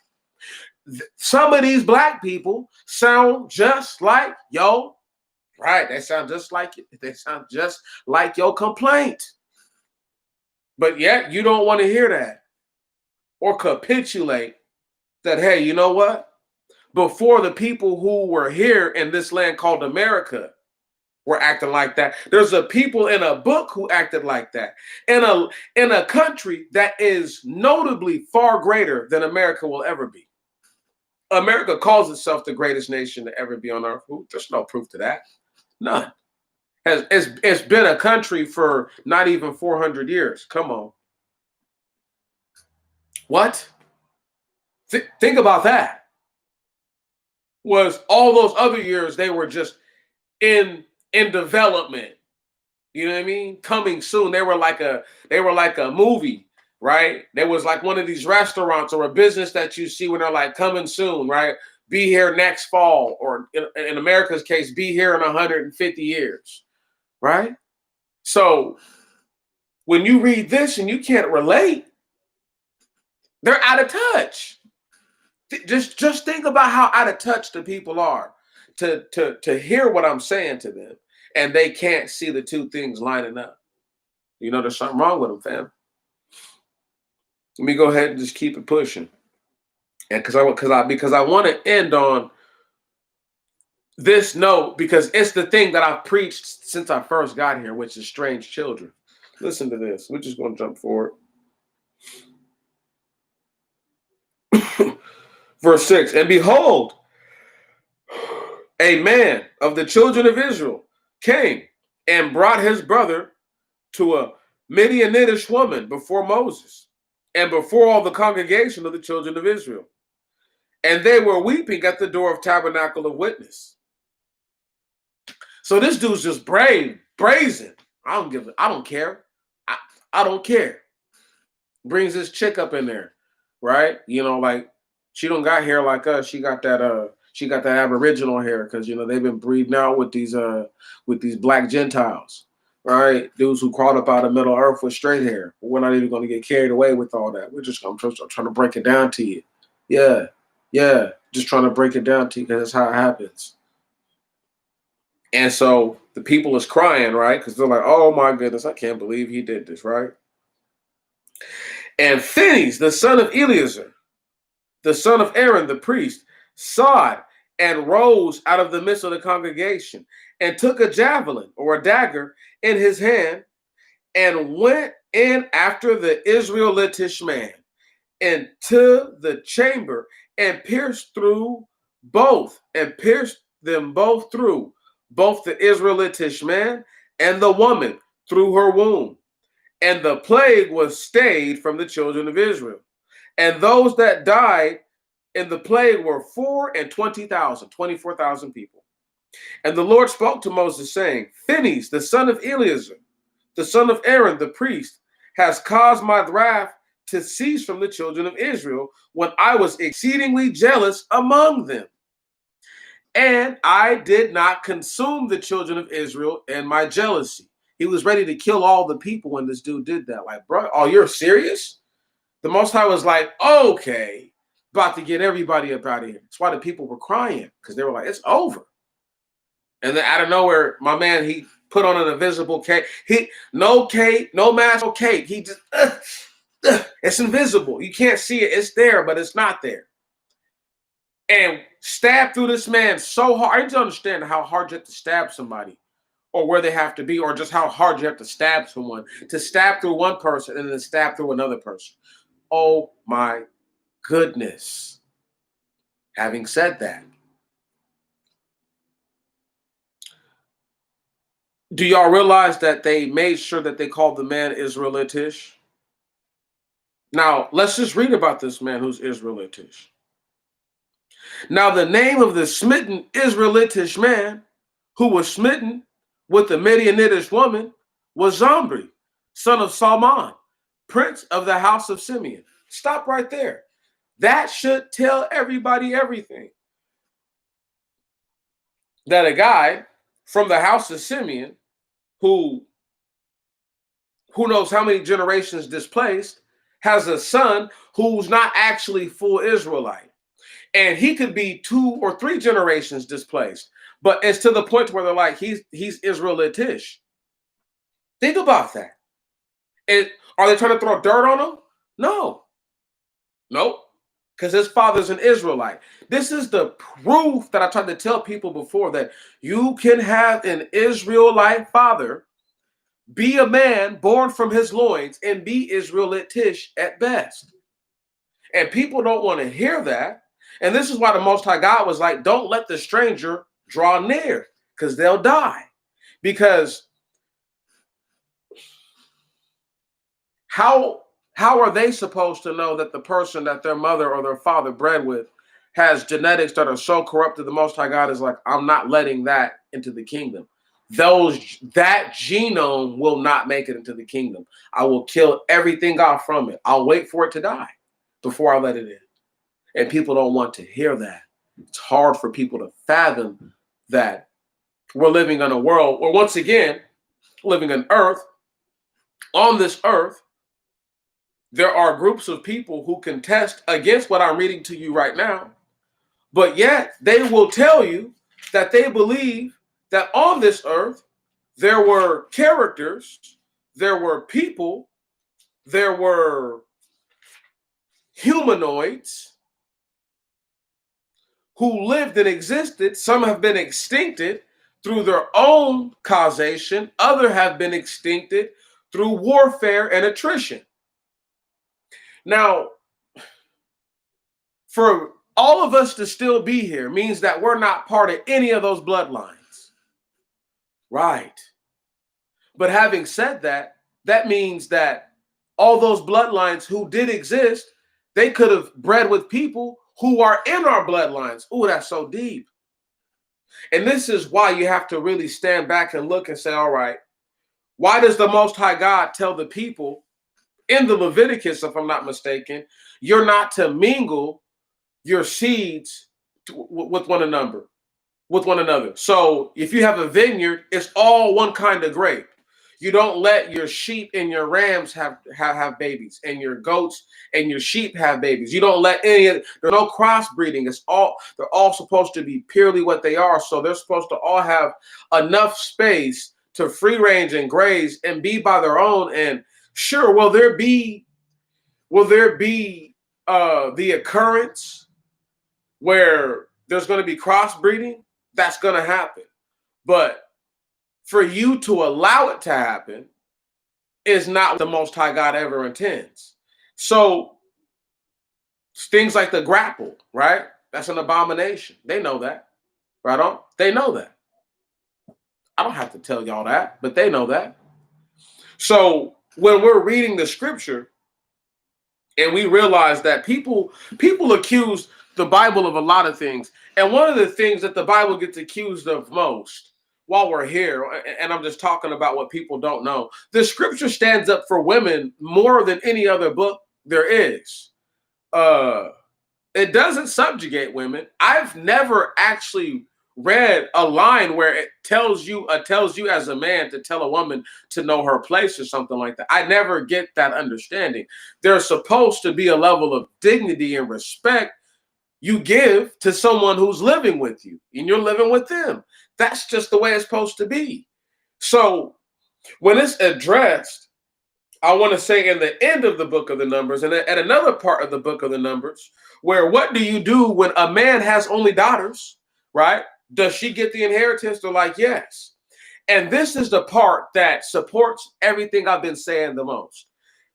Some of these black people sound just like yo. Right, they sound just like it. They sound just like your complaint. But yet you don't want to hear that or capitulate that, hey, you know what? Before the people who were here in this land called America were acting like that, there's a people in a book who acted like that. In a country that is notably far greater than America will ever be. America calls itself the greatest nation to ever be on earth. There's no proof to that. None. It's been a country for not even 400 years. Come on. What? Think about that. Was all those other years they were just in development. You know what I mean? Coming soon. They were like a movie, right? There was like one of these restaurants or a business that you see when they're like coming soon, right? Be here next fall, or in America's case, be here in 150 years, right? So when you read this and you can't relate, they're out of touch. Just think about how out of touch the people are to hear what I'm saying to them, and they can't see the two things lining up. There's something wrong with them, fam. Let me go ahead and just keep it pushing, and because I want to end on this note because it's the thing that I've preached since I first got here, which is strange children. Listen to this. We're just going to jump forward. Verse 6, and behold, a man of the children of Israel came and brought his brother to a Midianitish woman before Moses and before all the congregation of the children of Israel. And they were weeping at the door of tabernacle of witness. So this dude's just brazen. I don't care. I don't care. Brings this chick up in there, right? Like she don't got hair like us. She got that She got that Aboriginal hair because they've been breeding out with these black Gentiles, right? Dudes who crawled up out of Middle Earth with straight hair. But we're not even going to get carried away with all that. I'm trying to break it down to you. Yeah, yeah, just trying to break it down to you because that's how it happens. And so the people is crying, right? Because they're like, oh my goodness, I can't believe he did this, right? And Phinehas, the son of Eleazar, the son of Aaron, the priest, saw it and rose out of the midst of the congregation and took a javelin or a dagger in his hand and went in after the Israelitish man into the chamber and pierced them both through, both the Israelitish man and the woman through her womb. And the plague was stayed from the children of Israel. And those that died in the plague were 24,000 people. And the Lord spoke to Moses, saying, Phinehas, the son of Eleazar, the son of Aaron, the priest, has caused my wrath to cease from the children of Israel when I was exceedingly jealous among them. And I did not consume the children of Israel in my jealousy. He was ready to kill all the people when this dude did that. Like, bro, oh, you're serious? The Most High was like, okay, about to get everybody up out of here. That's why the people were crying, because they were like, it's over. And then out of nowhere, my man, he put on an invisible cape. No cape, no mask, no cape. He just, it's invisible. You can't see it. It's there, but it's not there. And stabbed through this man so hard. I need to understand how hard you have to stab somebody, or where they have to be, or just how hard you have to stab someone, to stab through one person and then stab through another person. Oh my goodness. Having said that, do y'all realize that they made sure that they called the man Israelitish? Now, let's just read about this man who's Israelitish. Now, the name of the smitten Israelitish man who was smitten with the Midianitish woman was Zombri, son of Salmon, prince of the house of Simeon. Stop right there. That should tell everybody everything. That a guy from the house of Simeon, who knows how many generations displaced, has a son who's not actually full Israelite. And he could be 2 or 3 generations displaced. But it's to the point where they're like, he's Israelitish. Think about that. Are they trying to throw dirt on him? No. Nope. Because his father's an Israelite. This is the proof that I tried to tell people before, that you can have an Israelite father, be a man born from his loins, and be Israelitish at best. And people don't want to hear that. And this is why the Most High God was like, don't let the stranger draw near, because they'll die. Because how are they supposed to know that the person that their mother or their father bred with has genetics that are so corrupted? The Most High God is like, I'm not letting that into the kingdom. That genome will not make it into the kingdom. I will kill everything off from it. I'll wait for it to die before I let it in. And people don't want to hear that. It's hard for people to fathom that we're living in a world where, once again, living on earth, on this earth, there are groups of people who contest against what I'm reading to you right now, but yet they will tell you that they believe that on this earth, there were characters, there were people, there were humanoids who lived and existed. Some have been extincted through their own causation. Others have been extincted through warfare and attrition. Now, for all of us to still be here means that we're not part of any of those bloodlines. Right. But having said that, that means that all those bloodlines who did exist, they could have bred with people who are in our bloodlines. Oh, that's so deep. And this is why you have to really stand back and look and say, all right, why does the Most High God tell the people in the Leviticus, if I'm not mistaken, you're not to mingle your seeds with one another. With one another. So if you have a vineyard, it's all one kind of grape. You don't let your sheep and your rams have babies, and your goats and your sheep have babies. You don't let any of there's no crossbreeding. They're all supposed to be purely what they are. So they're supposed to all have enough space to free range and graze and be by their own. And sure, will there be the occurrence where there's going to be crossbreeding? That's going to happen. But for you to allow it to happen is not what the Most High God ever intends. So things like the grapple, right? That's an abomination. They know that, right on? They know that. I don't have to tell y'all that, but they know that. So when we're reading the scripture and we realize that people accuse the Bible of a lot of things, and one of the things that the Bible gets accused of most while we're here, and I'm just talking about what people don't know, the scripture stands up for women more than any other book there is. It doesn't subjugate women. I've never actually read a line where it tells you as a man to tell a woman to know her place or something like that. I never get that understanding. There's supposed to be a level of dignity and respect you give to someone who's living with you, and you're living with them. That's just the way it's supposed to be. So when it's addressed, I want to say in the end of the book of the Numbers, and at another part of the book of the Numbers, where what do you do when a man has only daughters, right? Does she get the inheritance? They're like, yes. And this is the part that supports everything I've been saying the most.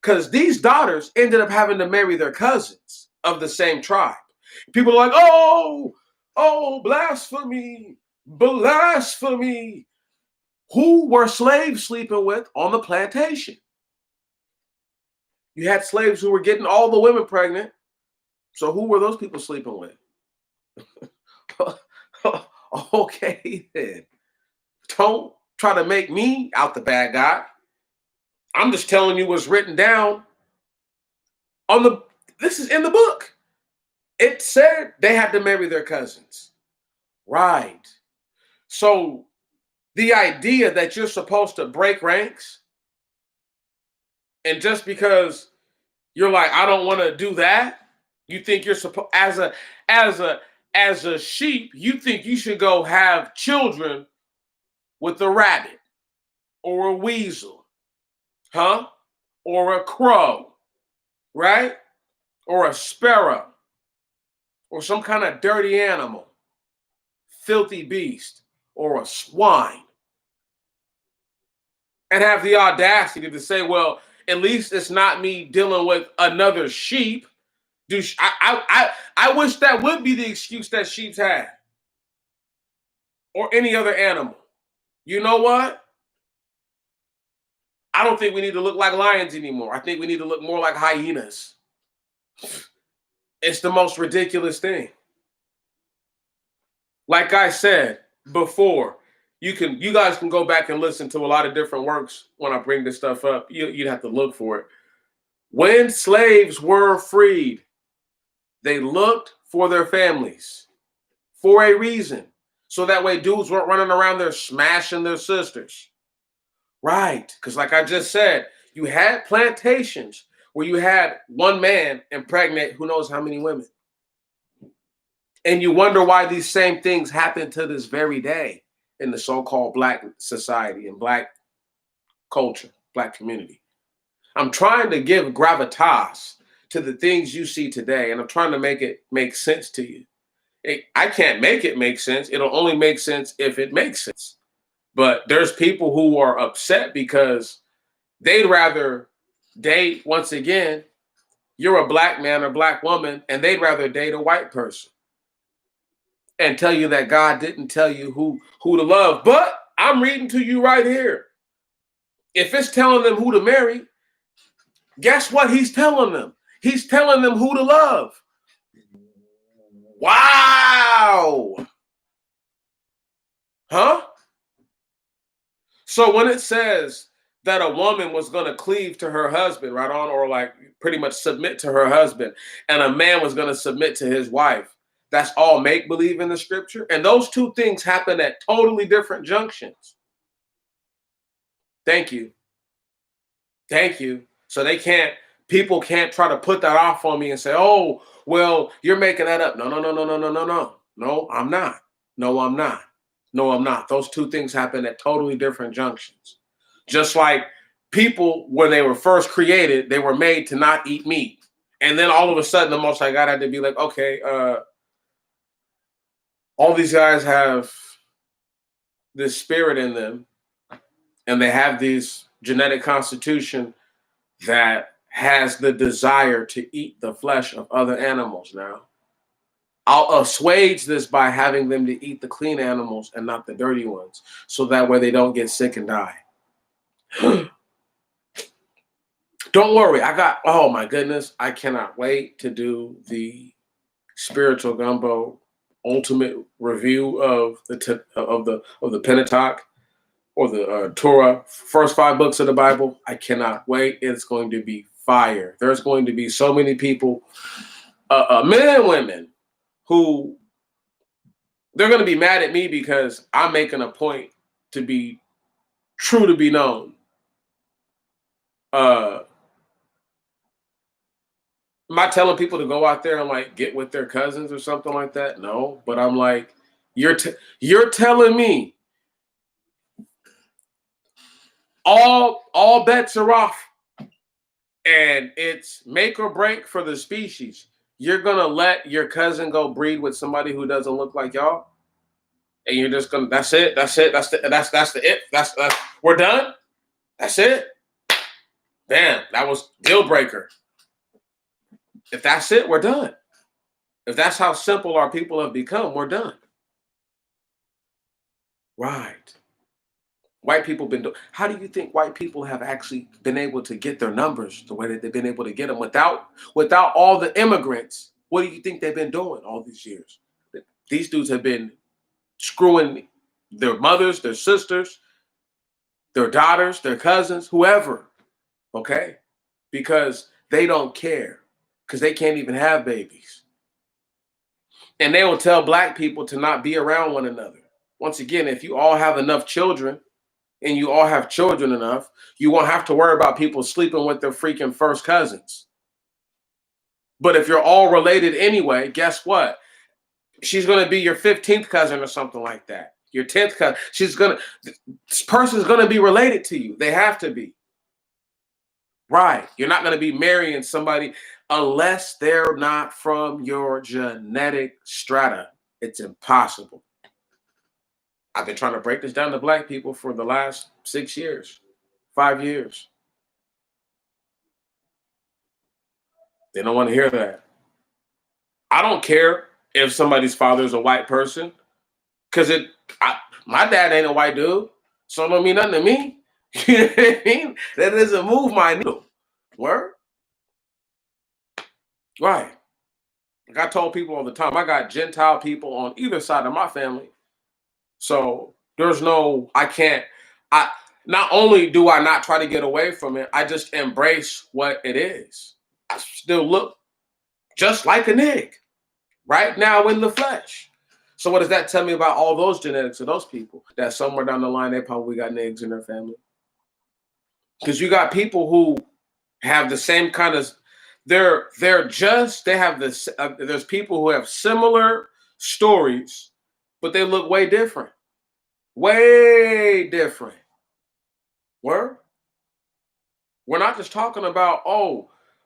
Because these daughters ended up having to marry their cousins of the same tribe. People are like, oh, blasphemy, blasphemy. Who were slaves sleeping with on the plantation? You had slaves who were getting all the women pregnant. So who were those people sleeping with? Okay, then. Don't try to make me out the bad guy. I'm just telling you what's written down this is in the book. It said they had to marry their cousins. Right. So the idea that you're supposed to break ranks, and just because you're like, I don't want to do that, you think you're supposed as a sheep, you think you should go have children with a rabbit or a weasel, huh? Or a crow, right? Or a sparrow, or some kind of dirty animal, filthy beast, or a swine. And have the audacity to say, well, at least it's not me dealing with another sheep. I wish that would be the excuse that sheep had, or any other animal. You know what? I don't think we need to look like lions anymore. I think we need to look more like hyenas. It's the most ridiculous thing. Like I said before, you guys can go back and listen to a lot of different works when I bring this stuff up. You'd have to look for it. When slaves were freed, they looked for their families for a reason. So that way dudes weren't running around there smashing their sisters. Right. Because like I just said, you had plantations where you had one man impregnate who knows how many women. And you wonder why these same things happen to this very day in the so-called Black society and Black culture, Black community. I'm trying to give gravitas to the things you see today, and I'm trying to make it make sense to you. I can't make it make sense. It'll only make sense if it makes sense. But there's people who are upset because they'd rather date, once again, you're a Black man or Black woman, and they'd rather date a white person and tell you that God didn't tell you who to love. But I'm reading to you right here. If it's telling them who to marry, guess what he's telling them? He's telling them who to love. Wow. Huh? So when it says that a woman was going to cleave to her husband, right on, or like pretty much submit to her husband, and a man was going to submit to his wife, that's all make believe in the scripture. And those two things happen at totally different junctions. Thank you. Thank you. So people can't try to put that off on me and say, oh, well, you're making that up. No, no, no, no, no, no, no, no. No, I'm not. No, I'm not. No, I'm not. Those two things happen at totally different junctions. Just like people, when they were first created, they were made to not eat meat. And then all of a sudden, the Most High God had to be like, okay, all these guys have this spirit in them, and they have this genetic constitution that has the desire to eat the flesh of other animals. Now, I'll assuage this by having them to eat the clean animals and not the dirty ones, so that way they don't get sick and die. Don't worry, oh my goodness, I cannot wait to do the Spiritual Gumbo ultimate review of the Pentateuch, or the Torah, first 5 books of the Bible. I cannot wait. It's going to be fire. There's going to be so many people, men and women, who they're going to be mad at me because I'm making a point to be true to be known. Am I telling people to go out there and like get with their cousins or something like that? No, but I'm like, you're telling me all bets are off, and it's make or break for the species. You're gonna let your cousin go breed with somebody who doesn't look like y'all, and you're just gonna that's it. We're done. That's it. Damn, that was deal breaker. If that's it, we're done. If that's how simple our people have become, we're done. Right. White people how do you think white people have actually been able to get their numbers the way that they've been able to get them without all the immigrants? What do you think they've been doing all these years? These dudes have been screwing their mothers, their sisters, their daughters, their cousins, whoever, okay? Because they don't care, because they can't even have babies. And they will tell black people to not be around one another. Once again, if you all have enough children, and you all have children enough, you won't have to worry about people sleeping with their freaking first cousins. But if you're all related anyway, guess what? She's going to be your 15th cousin or something like that. Your 10th cousin. This person's going to be related to you. They have to be. Right. You're not going to be marrying somebody unless they're not from your genetic strata. It's impossible. I've been trying to break this down to black people for the last 6 years, 5 years. They don't want to hear that. I don't care if somebody's father is a white person, because my dad ain't a white dude, so it don't mean nothing to me. You know what I mean? That doesn't move my needle. Word? Right. Like I told people all the time, I got Gentile people on either side of my family. So there's not only do I not try to get away from it, I just embrace what it is. I still look just like a nig right now in the flesh. So what does that tell me about all those genetics of those people? That somewhere down the line, they probably got nigs in their family. Because you got people who have the same kind of, there's people who have similar stories, but they look way different. Way different. We're not just talking about,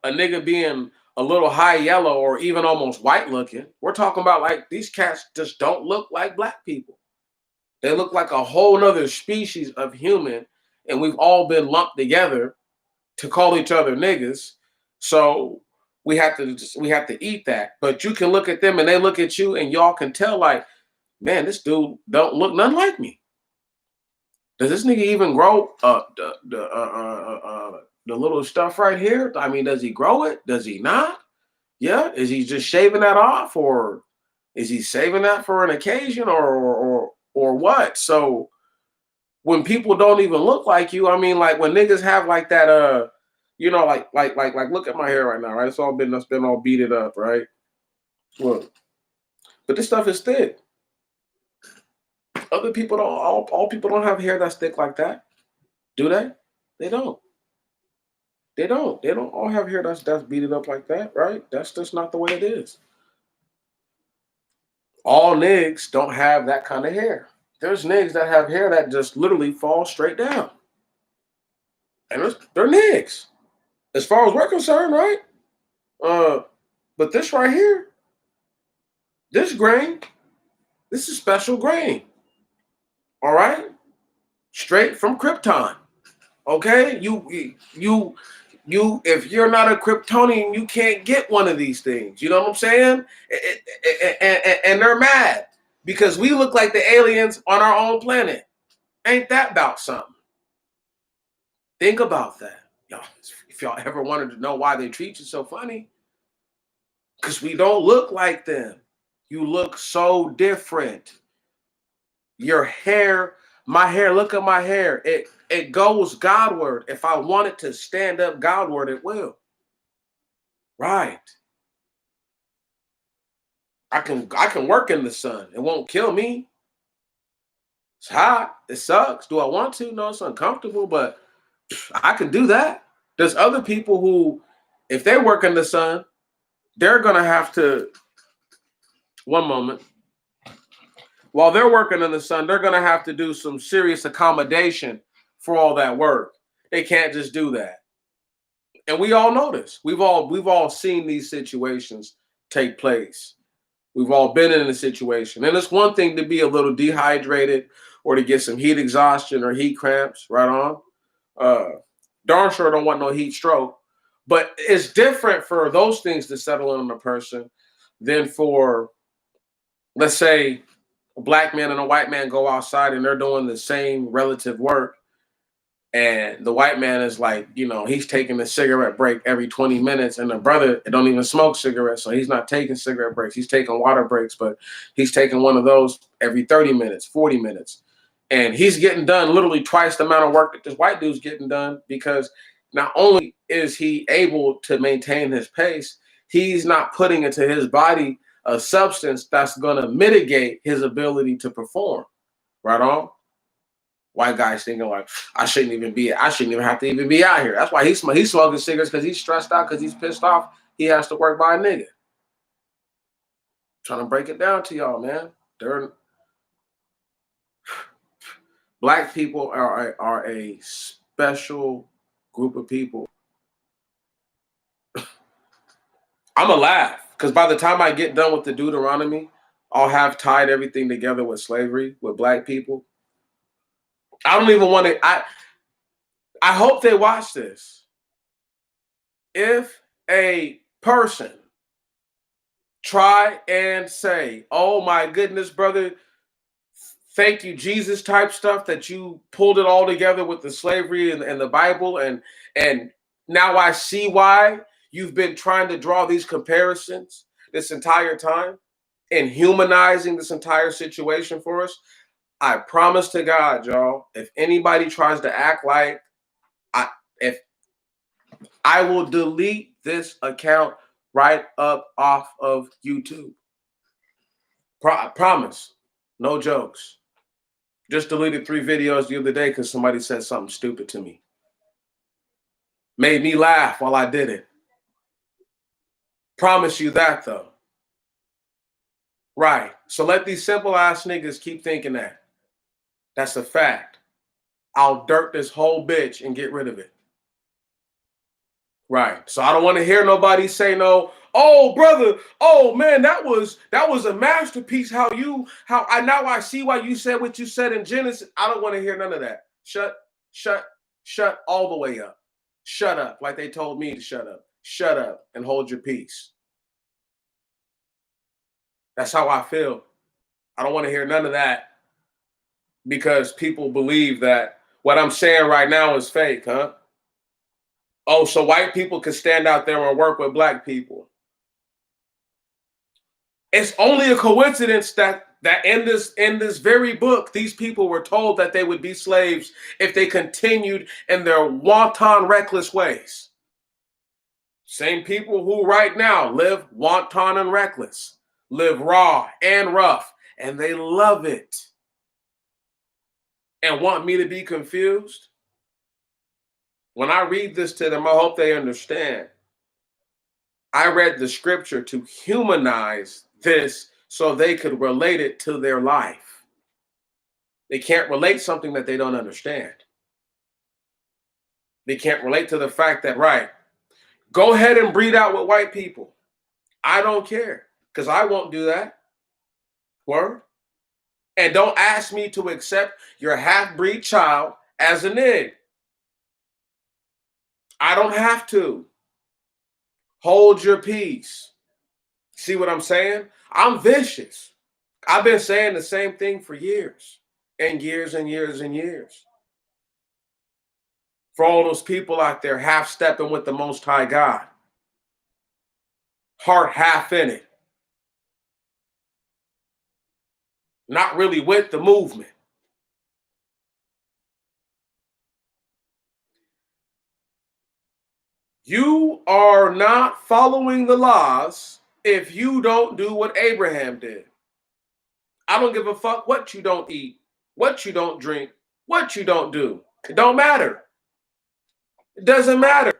a nigga being a little high yellow or even almost white looking. We're talking about like these cats just don't look like black people. They look like a whole nother species of human, and we've all been lumped together to call each other niggas. So we have to eat that. But you can look at them and they look at you and y'all can tell like, man, this dude don't look nothing like me. Does this nigga even grow the little stuff right here? I mean, does he grow it? Does he not? Yeah. Is he just shaving that off, or is he saving that for an occasion, or what? So when people don't even look like you, I mean, like when niggas have like that, like look at my hair right now, right? That's been all beaten up, right? Look, But this stuff is thick. Other people don't. All people don't have hair that's thick like that, do they? They don't. They don't. They don't all have hair that's beat up like that, right? That's just not the way it is. All niggas don't have that kind of hair. There's niggas that have hair that just literally falls straight down, and they're niggas as far as we're concerned, right? Uh, but this right here, this grain, this is special grain. All right, straight from Krypton. Okay, you. If you're not a Kryptonian, you can't get one of these things. You know what I'm saying? And they're mad because we look like the aliens on our own planet. Ain't that about something? Think about that, y'all. If y'all ever wanted to know why they treat you so funny, because we don't look like them. You look so different. Your hair, my hair, look at my hair. It goes Godward. If I want it to stand up Godward, it will. Right. I can work in the sun. It won't kill me. It's hot. It sucks. Do I want to? No, it's uncomfortable, but I can do that. There's other people who, if they work in the sun, they're gonna have to, one moment. While they're working in the sun, they're gonna have to do some serious accommodation for all that work. They can't just do that. And we all know this. We've all seen these situations take place. We've all been in a situation. And it's one thing to be a little dehydrated or to get some heat exhaustion or heat cramps, right on. Uh, darn sure don't want no heat stroke. But it's different for those things to settle in on a person than for, let's say, a black man and a white man go outside and they're doing the same relative work. And the white man is like, he's taking a cigarette break every 20 minutes. And the brother don't even smoke cigarettes. So he's not taking cigarette breaks. He's taking water breaks, but he's taking one of those every 30 minutes, 40 minutes. And he's getting done literally twice the amount of work that this white dude's getting done, because not only is he able to maintain his pace, he's not putting into his body a substance that's going to mitigate his ability to perform. Right on? White guys thinking like, I shouldn't even have to even be out here. That's why he's smoking cigarettes, because he's stressed out, because he's pissed off. He has to work by a nigga. Trying to break it down to y'all, man. Black people are a special group of people. I'm going to laugh, because by the time I get done with the Deuteronomy, I'll have tied everything together with slavery, with black people. I don't even want to. I hope they watch this. If a person try and say, "Oh my goodness, brother, thank you, Jesus," type stuff, that you pulled it all together with the slavery and the Bible, and now I see why you've been trying to draw these comparisons this entire time and humanizing this entire situation for us. I promise to God, y'all, if anybody tries to act like I will delete this account right up off of YouTube. Promise. No jokes. Just deleted 3 videos the other day because somebody said something stupid to me. Made me laugh while I did it. Promise you that, though. Right. So let these simple ass niggas keep thinking that. That's a fact. I'll dirt this whole bitch and get rid of it. Right. So I don't want to hear nobody say no. Oh, brother. Oh, man, that was a masterpiece. How I now I see why you said what you said in Genesis. I don't want to hear none of that. Shut all the way up. Shut up, like they told me to shut up. Shut up and hold your peace. That's how I feel. I don't want to hear none of that, because people believe that what I'm saying right now is fake, huh? Oh, so white people can stand out there and work with black people. It's only a coincidence that in this very book, these people were told that they would be slaves if they continued in their wanton, reckless ways. Same people who right now live wanton and reckless, live raw and rough, and they love it and want me to be confused. When I read this to them, I hope they understand. I read the scripture to humanize this so they could relate it to their life. They can't relate something that they don't understand. They can't relate to the fact that, right, go ahead and breed out with white people. I don't care because I won't do that. Word. And don't ask me to accept your half-breed child as a nig. I don't have to. Hold your peace. See what I'm saying? I'm vicious. I've been saying the same thing for years and years and years and years. For all those people out there half stepping with the Most High God, heart half in it, not really with the movement. You are not following the laws if you don't do what Abraham did. I don't give a fuck what you don't eat, what you don't drink, what you don't do. It don't matter. It doesn't matter.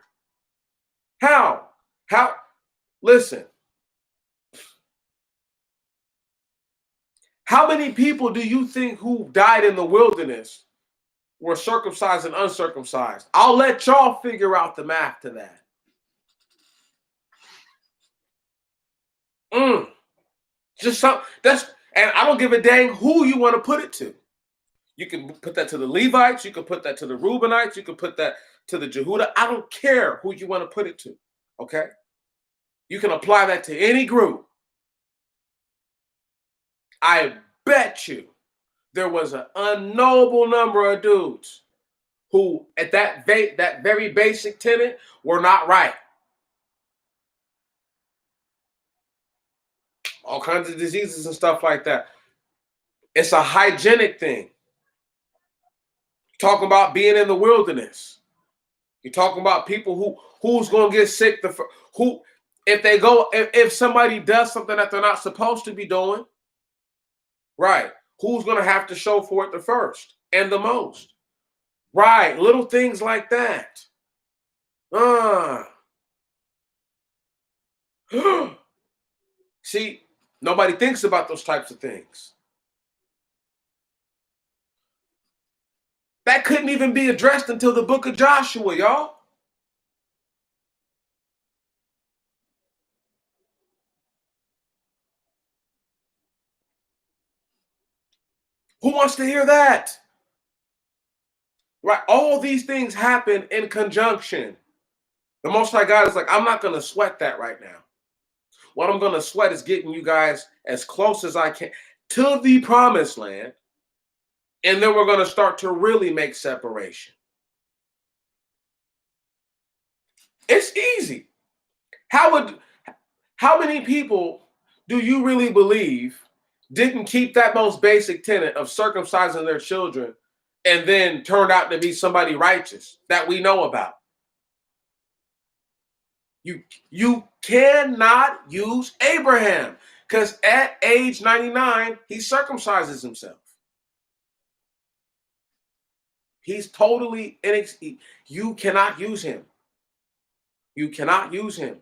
How? How? Listen. How many people do you think who died in the wilderness were circumcised and uncircumcised? I'll let y'all figure out the math to that. Just some that's and I don't give a dang who you want to put it to. You can put that to the Levites, you can put that to the Reubenites, you can put that to the Jehuda. I don't care who you want to put it to. Okay? You can apply that to any group. I bet you there was an unknowable number of dudes who, at that very basic tenet, were not right. All kinds of diseases and stuff like that. It's a hygienic thing. Talking about being in the wilderness. You're talking about people who's going to get sick. Who, if they go, if somebody does something that they're not supposed to be doing, right? Who's going to have to show for it the first and the most? Right, little things like that. See, nobody thinks about those types of things. That couldn't even be addressed until the book of Joshua, y'all. Who wants to hear that? Right, all these things happen in conjunction. The Most High God is like, I'm not going to sweat that right now. What I'm going to sweat is getting you guys as close as I can to the promised land. And then we're going to start to really make separation. It's easy. How many people do you really believe didn't keep that most basic tenet of circumcising their children and then turned out to be somebody righteous that we know about? You cannot use Abraham because at age 99, he circumcises himself. He's totally you cannot use him. You cannot use him.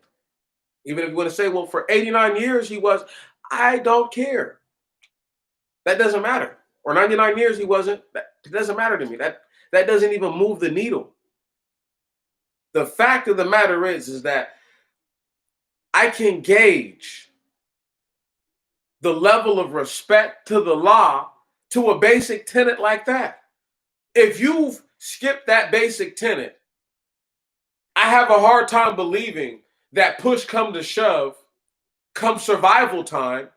Even if you want to say, well, for 89 years he was, I don't care. That doesn't matter. Or 99 years he wasn't. It doesn't matter to me. That doesn't even move the needle. The fact of the matter is that I can gauge the level of respect to the law to a basic tenet like that. If you've skipped that basic tenet, I have a hard time believing that push come to shove, come survival time,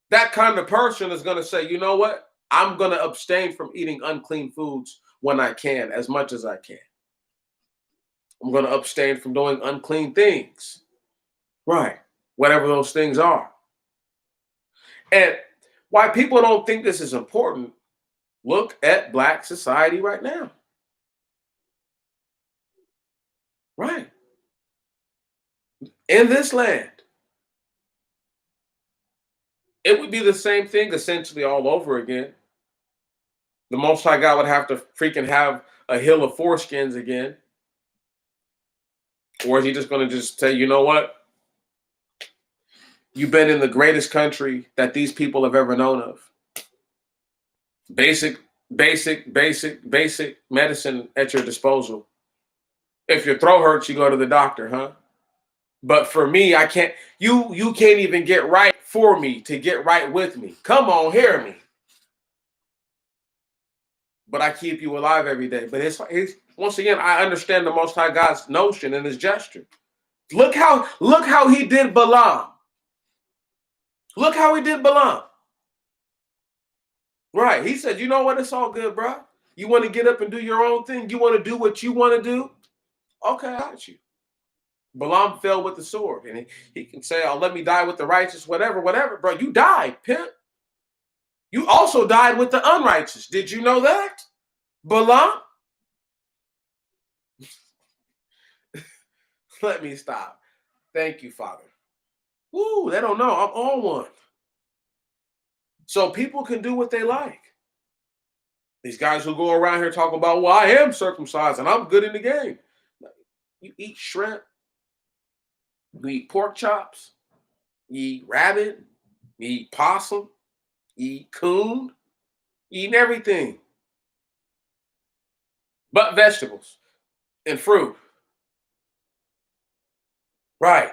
that kind of person is going to say, you know what? I'm going to abstain from eating unclean foods when I can, as much as I can. I'm going to abstain from doing unclean things. Right. Whatever those things are. And why people don't think this is important, look at Black society right now. Right. In this land. It would be the same thing essentially all over again. The Most High God would have to freaking have a hill of foreskins again. Or is he just going to just say, you know what? You've been in the greatest country that these people have ever known of. Basic, basic medicine at your disposal. If your throat hurts, you go to the doctor, huh? But for me, I can't. You can't even get right for me to get right with me. Come on, hear me. But I keep you alive every day. But it's once again, I understand the Most High God's notion and his gesture. Look how he did Balaam. Look how he did Balaam. Right. He said, you know what? It's all good, bro. You want to get up and do your own thing? You want to do what you want to do? Okay, I got you. Balaam fell with the sword. And he can say, oh, let me die with the righteous, whatever, whatever. Bro, you died, pimp. You also died with the unrighteous. Did you know that? Balaam? Let me stop. Thank you, Father. Woo, they don't know. I'm on one. So people can do what they like. These guys who go around here talking about, well, I am circumcised and I'm good in the game. You eat shrimp, you eat pork chops, you eat rabbit, you eat possum, you eat coon, you eat everything but vegetables and fruit. Right.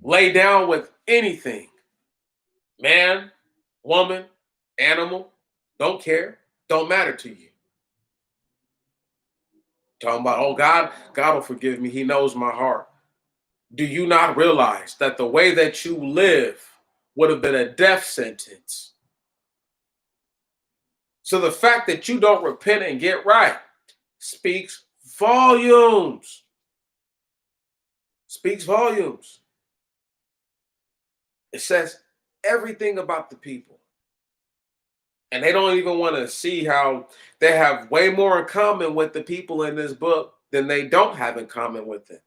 Lay down with anything. Man, woman, animal, don't care, don't matter to you. Talking about, oh, God will forgive me. He knows my heart. Do you not realize that the way that you live would have been a death sentence? So the fact that you don't repent and get right speaks volumes. Speaks volumes. It says everything about the people. And they don't even want to see how they have way more in common with the people in this book than they don't have in common with them.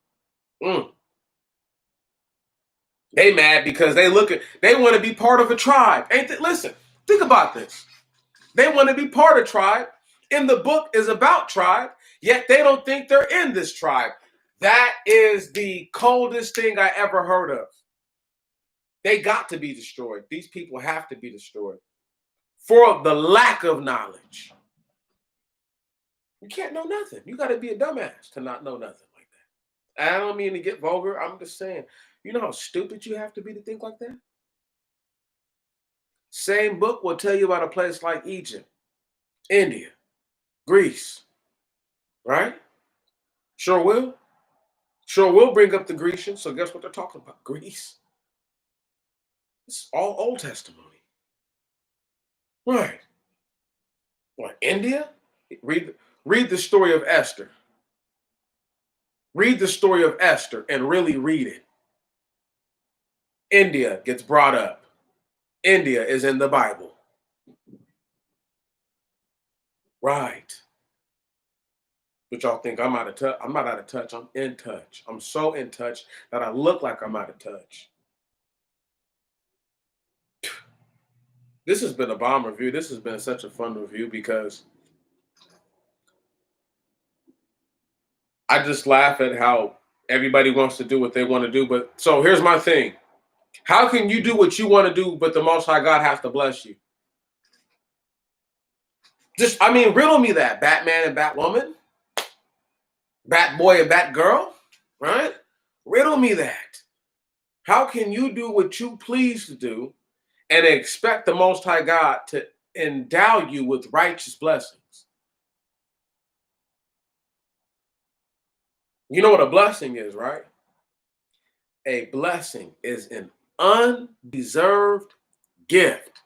They mad because they want to be part of a tribe. Listen, think about this. They want to be part of tribe. And the book is about tribe, yet they don't think they're in this tribe. That is the coldest thing I ever heard of. They got to be destroyed. These people have to be destroyed for the lack of knowledge. You can't know nothing. You got to be a dumbass to not know nothing like that. I don't mean to get vulgar. I'm just saying, you know how stupid you have to be to think like that? Same book will tell you about a place like Egypt, India, Greece, right? Sure will. Sure will bring up the Grecians. So guess what they're talking about? Greece. It's all Old Testimony. Right. What, India? Read the story of Esther. Read the story of Esther and really read it. India gets brought up. India is in the Bible. Right. But y'all think I'm out of touch. I'm not out of touch. I'm in touch. I'm so in touch that I look like I'm out of touch. This has been a bomb review. This has been such a fun review because I just laugh at how everybody wants to do what they want to do. But so here's my thing. How can you do what you want to do, but the Most High God has to bless you? Riddle me that. Batman and Batwoman, Batboy and Batgirl, right? Riddle me that. How can you do what you please to do and expect the Most High God to endow you with righteous blessings? You know what a blessing is, right? A blessing is an undeserved gift.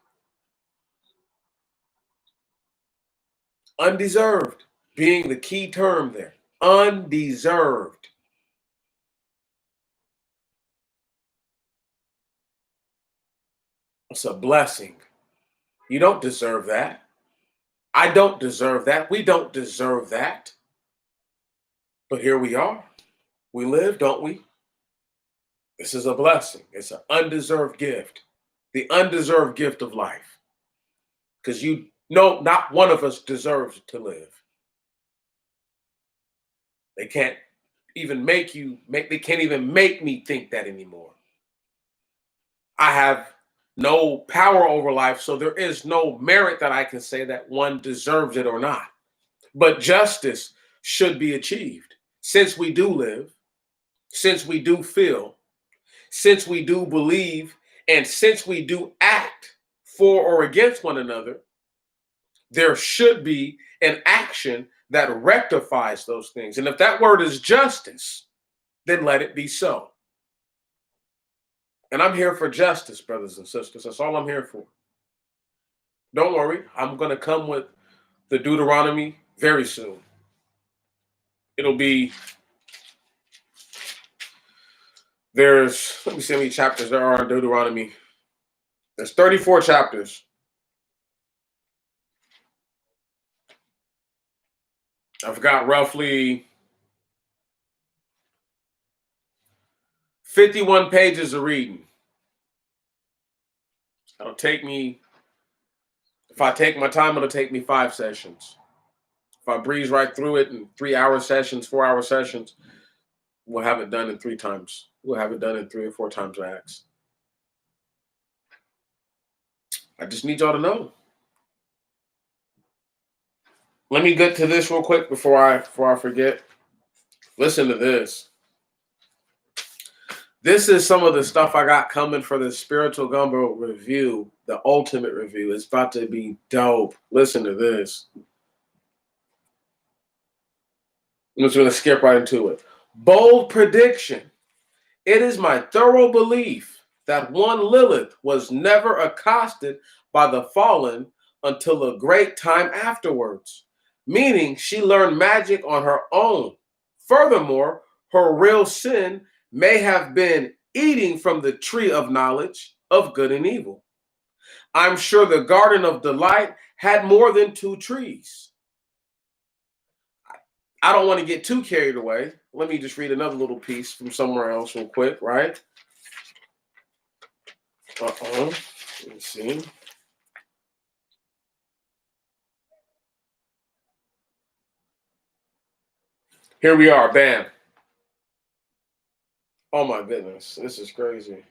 Undeserved being the key term there. Undeserved. It's a blessing. You don't deserve that. I don't deserve that. We don't deserve that. But here we are. We live, don't we? This is a blessing. It's an undeserved gift. the undeserved gift of life. Because you know, not one of us deserves to live. They can't even they can't even make me think that anymore. I have no power over life, so there is no merit that I can say that one deserves it or not. But justice should be achieved since we do live, since we do feel, since we do believe, and since we do act for or against one another. There should be an action that rectifies those things. And if that word is justice, then let it be so. And I'm here for justice, brothers and sisters. That's all I'm here for. Don't worry, I'm going to come with the Deuteronomy very soon. It'll be, let me see how many chapters there are in Deuteronomy. There's 34 chapters. I've got roughly 51 pages of reading. It'll take me, if I take my time, it'll take me 5 sessions. If I breeze right through it in 3-hour sessions, 4-hour sessions, we'll have it done in 3 times. We'll have it done in 3 or 4 times max. I just need y'all to know. Let me get to this real quick before I forget. Listen to this. This is some of the stuff I got coming for the Spiritual Gumbo review, the ultimate review. It's about to be dope. Listen to this. I'm just going to skip right into it. Bold prediction. It is my thorough belief that one Lilith was never accosted by the fallen until a great time afterwards, meaning she learned magic on her own. Furthermore, her real sin may have been eating from the tree of knowledge of good and evil. I'm sure the Garden of Delight had more than 2 trees. I don't want to get too carried away. Let me just read another little piece from somewhere else real quick, right? Let me see. Here we are, bam. Oh my goodness, this is crazy.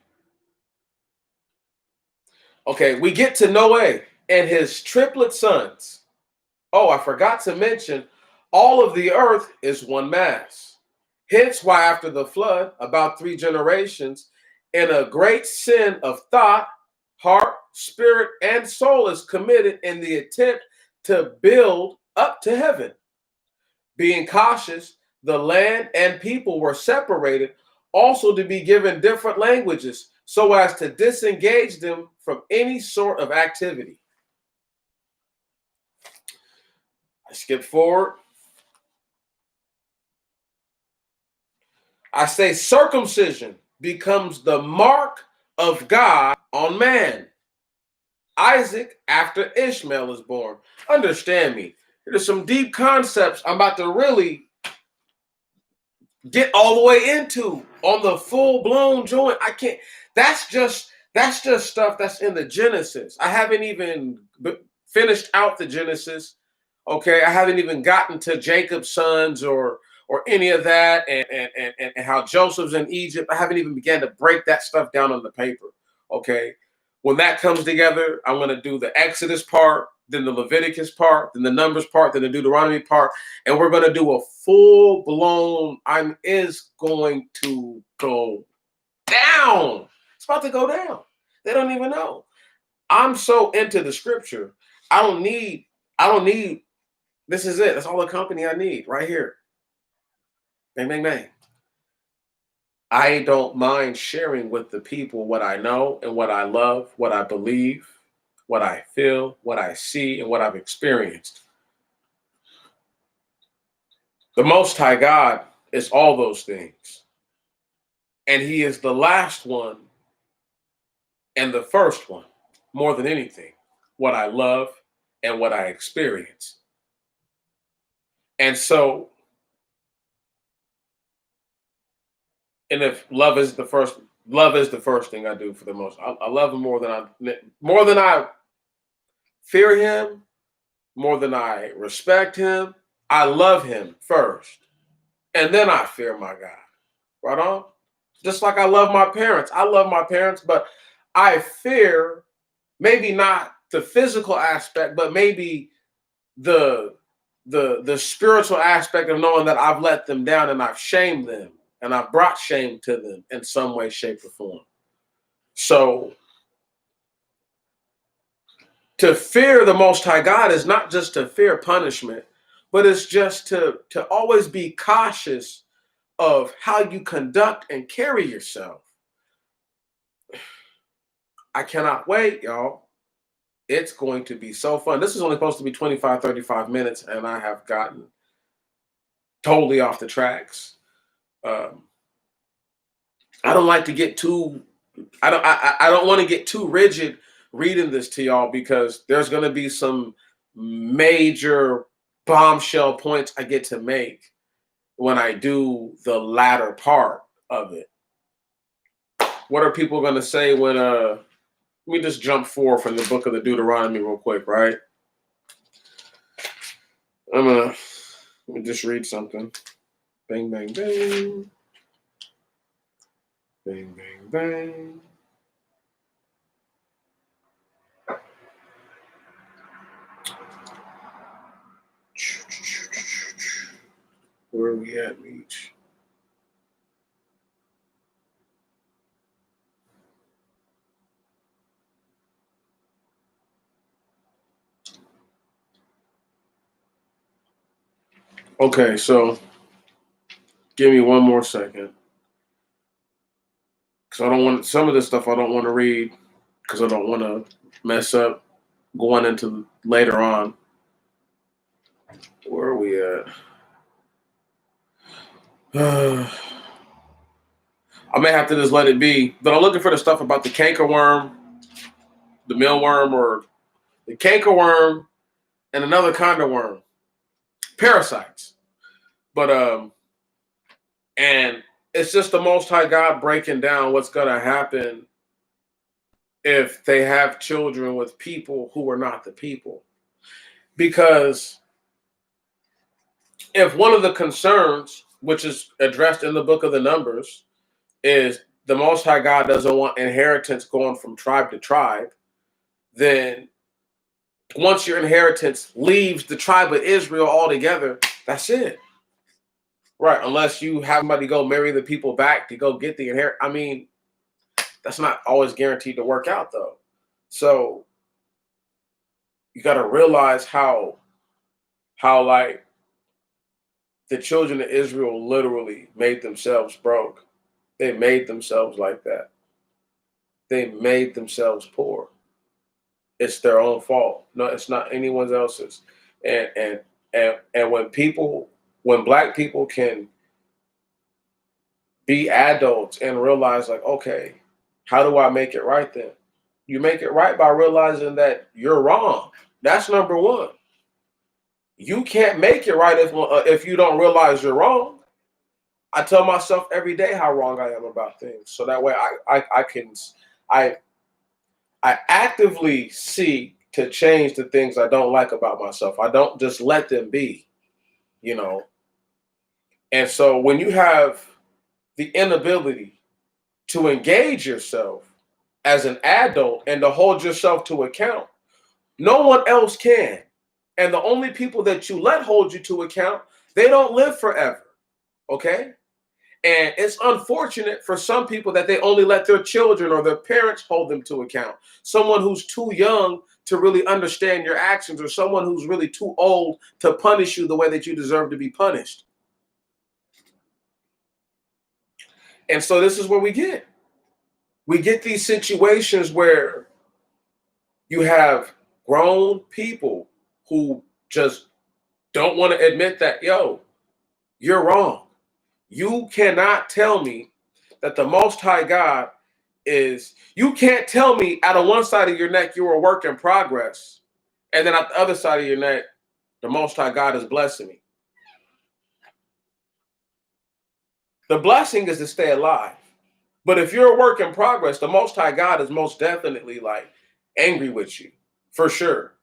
Okay, we get to Noah and his triplet sons. Oh, I forgot to mention, all of the earth is one mass. Hence why after the flood, about 3 generations, in a great sin of thought, heart, spirit, and soul is committed in the attempt to build up to heaven. Being cautious, the land and people were separated, also to be given different languages, so as to disengage them from any sort of activity. I skip forward. I say circumcision becomes the mark of God on man. Isaac after Ishmael is born. Understand me. There's some deep concepts I'm about to really get all the way into on the full-blown joint. I can't. That's just stuff that's in the Genesis. I haven't even finished out the Genesis. Okay, I haven't even gotten to Jacob's sons or any of that, and how Joseph's in Egypt. I haven't even began to break that stuff down on the paper. Okay, when that comes together, I'm going to do the Exodus part, then the Leviticus part, then the Numbers part, then the Deuteronomy part, and we're going to do a full-blown. Is going to go down. It's about to go down. They don't even know. I'm so into the scripture. I don't need. This is it. That's all the company I need right here. Bang, bang, bang. I don't mind sharing with the people what I know and what I love, what I believe, what I feel, what I see, and what I've experienced. The Most High God is all those things. And he is the last one and the first one, more than anything, what I love and what I experience. And so, and if love is the first, Love is the first thing I do for the most. I love him more than I fear him, more than I respect him. I love him first, and then I fear my God. Right on. Just like I love my parents. I love my parents, but I fear maybe not the physical aspect, but maybe the the spiritual aspect of knowing that I've let them down and I've shamed them and I've brought shame to them in some way, shape, or form. So to fear the Most High God is not just to fear punishment, but it's just to always be cautious of how you conduct and carry yourself. I cannot wait, y'all. It's going to be so fun. This is only supposed to be 25, 35 minutes, and I have gotten totally off the tracks. Um, I don't like to get too, I don't want to get too rigid reading this to y'all because there's going to be some major bombshell points I get to make when I do the latter part of it. What are people going to say when, let me just jump forward from the book of the Deuteronomy real quick, right? Let me just read something. Bang, bang, bang. Bang, bang, bang. Where are we at, Meech? Okay, so give me one more second. Because I don't want some of this stuff I don't want to read because I don't want to mess up going into later on. Where are we at? I may have to just let it be. But I'm looking for the stuff about the cankerworm, the mealworm, or the cankerworm, and another kind of worm. Parasites. But and it's just the Most High God breaking down what's gonna happen if they have children with people who are not the people. Because if one of the concerns, which is addressed in the book of the Numbers, is the Most High God doesn't want inheritance going from tribe to tribe, then once your inheritance leaves the tribe of Israel altogether, that's it. Right. Unless you have somebody go marry the people back to go get the inheritance. I mean, that's not always guaranteed to work out, though. So you got to realize how like the children of Israel literally made themselves broke. They made themselves like that. They made themselves poor. It's their own fault. No, it's not anyone else's. And when black people can be adults and realize like, okay, how do I make it right then? You make it right by realizing that you're wrong. That's number one. You can't make it right if you don't realize you're wrong. I tell myself every day how wrong I am about things, so that way I I actively seek to change the things I don't like about myself. I don't just let them be, you know. And so when you have the inability to engage yourself as an adult and to hold yourself to account, no one else can. And the only people that you let hold you to account, they don't live forever. Okay? And it's unfortunate for some people that they only let their children or their parents hold them to account. Someone who's too young to really understand your actions, or someone who's really too old to punish you the way that you deserve to be punished. And so this is where we get. We get these situations where you have grown people who just don't want to admit that, yo, you're wrong. You cannot tell me that the Most High God you can't tell me out of one side of your neck you're a work in progress, and then at the other side of your neck, the Most High God is blessing me. The blessing is to stay alive. But if you're a work in progress, the Most High God is most definitely like angry with you, for sure.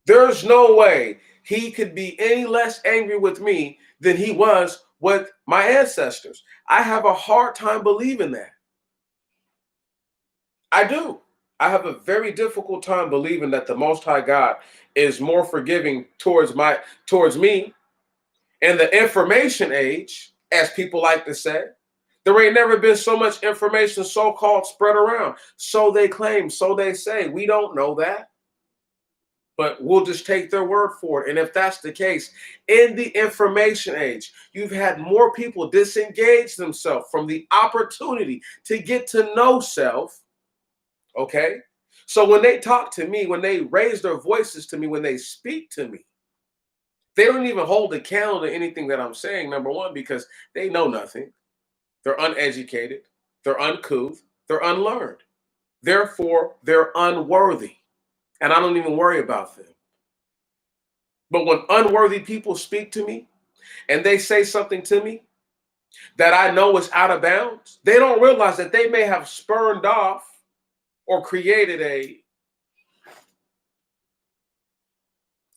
There's no way he could be any less angry with me than he was with my ancestors. I have a hard time believing that. I do. I have a very difficult time believing that the Most High God is more forgiving towards me in the information age, as people like to say. There ain't never been so much information so-called spread around. So they claim, so they say. We don't know that. But we'll just take their word for it. And if that's the case, in the information age, you've had more people disengage themselves from the opportunity to get to know self. Okay? So when they talk to me, when they raise their voices to me, when they speak to me, they don't even hold a candle to anything that I'm saying, number one, because they know nothing. They're uneducated, they're uncouth, they're unlearned. Therefore, they're unworthy. And I don't even worry about them. But when unworthy people speak to me and they say something to me that I know is out of bounds, they don't realize that they may have spurned off or created a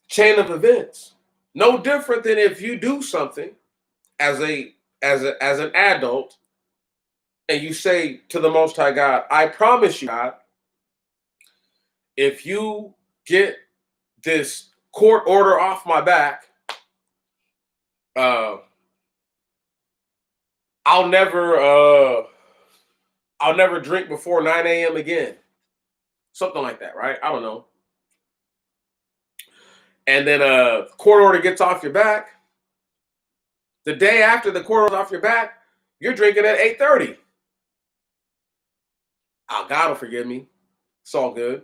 chain of events. No different than if you do something as an adult and you say to the Most High God, I promise you, God, if you get this court order off my back, uh, I'll never drink before 9 a.m. again. Something like that, right? I don't know. And then a court order gets off your back. The day after the court order's off your back, you're drinking at 8:30. Oh, God will forgive me. It's all good.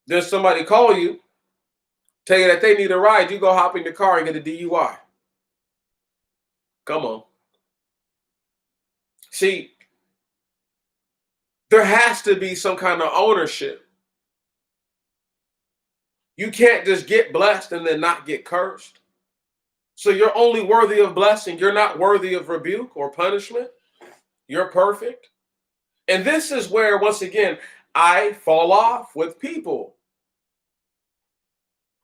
Then somebody call you, tell you that they need a ride. You go hop in your car and get a DUI. Come on. See, there has to be some kind of ownership. You can't just get blessed and then not get cursed. So you're only worthy of blessing. You're not worthy of rebuke or punishment. You're perfect. And this is where, once again, I fall off with people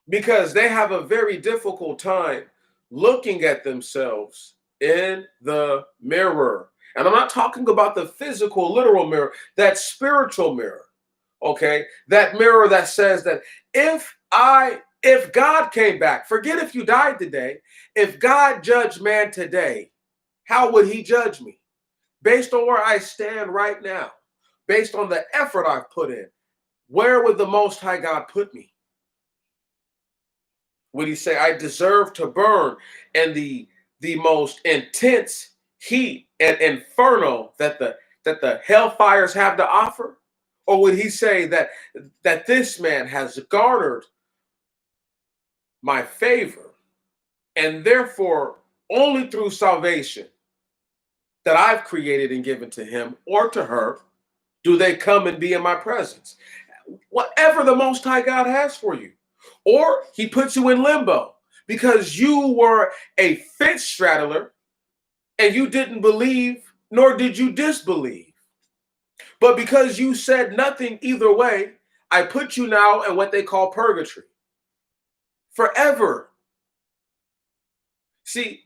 because they have a very difficult time looking at themselves in the mirror. And I'm not talking about the physical, literal mirror, that spiritual mirror. Okay, that mirror that says that if God came back, forget if you died today, if God judged man today, how would he judge me? Based on where I stand right now, based on the effort I've put in, where would the Most High God put me? Would he say I deserve to burn in the most intense heat and inferno that the hellfires have to offer? Or would he say that this man has garnered my favor and therefore only through salvation that I've created and given to him or to her do they come and be in my presence? Whatever the Most High God has for you. Or he puts you in limbo because you were a fence straddler and you didn't believe, nor did you disbelieve. But because you said nothing either way, I put you now in what they call purgatory. Forever. See,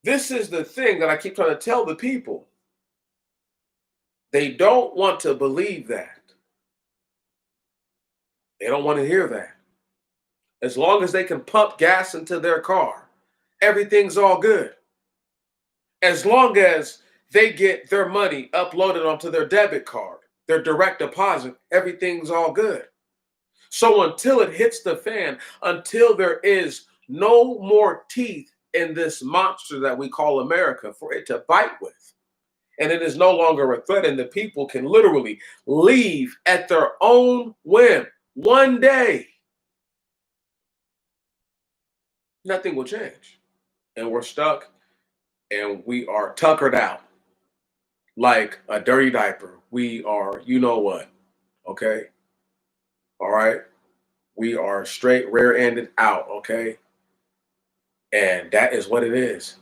this is the thing that I keep trying to tell the people. They don't want to believe that. They don't want to hear that. As long as they can pump gas into their car, everything's all good. As long as they get their money uploaded onto their debit card, their direct deposit, everything's all good. So until it hits the fan, until there is no more teeth in this monster that we call America for it to bite with, and it is no longer a threat, and the people can literally leave at their own whim one day, nothing will change. And we're stuck and we are tuckered out like a dirty diaper. We are, you know what, okay? All right? We are straight rear-ended out, okay? And that is what it is.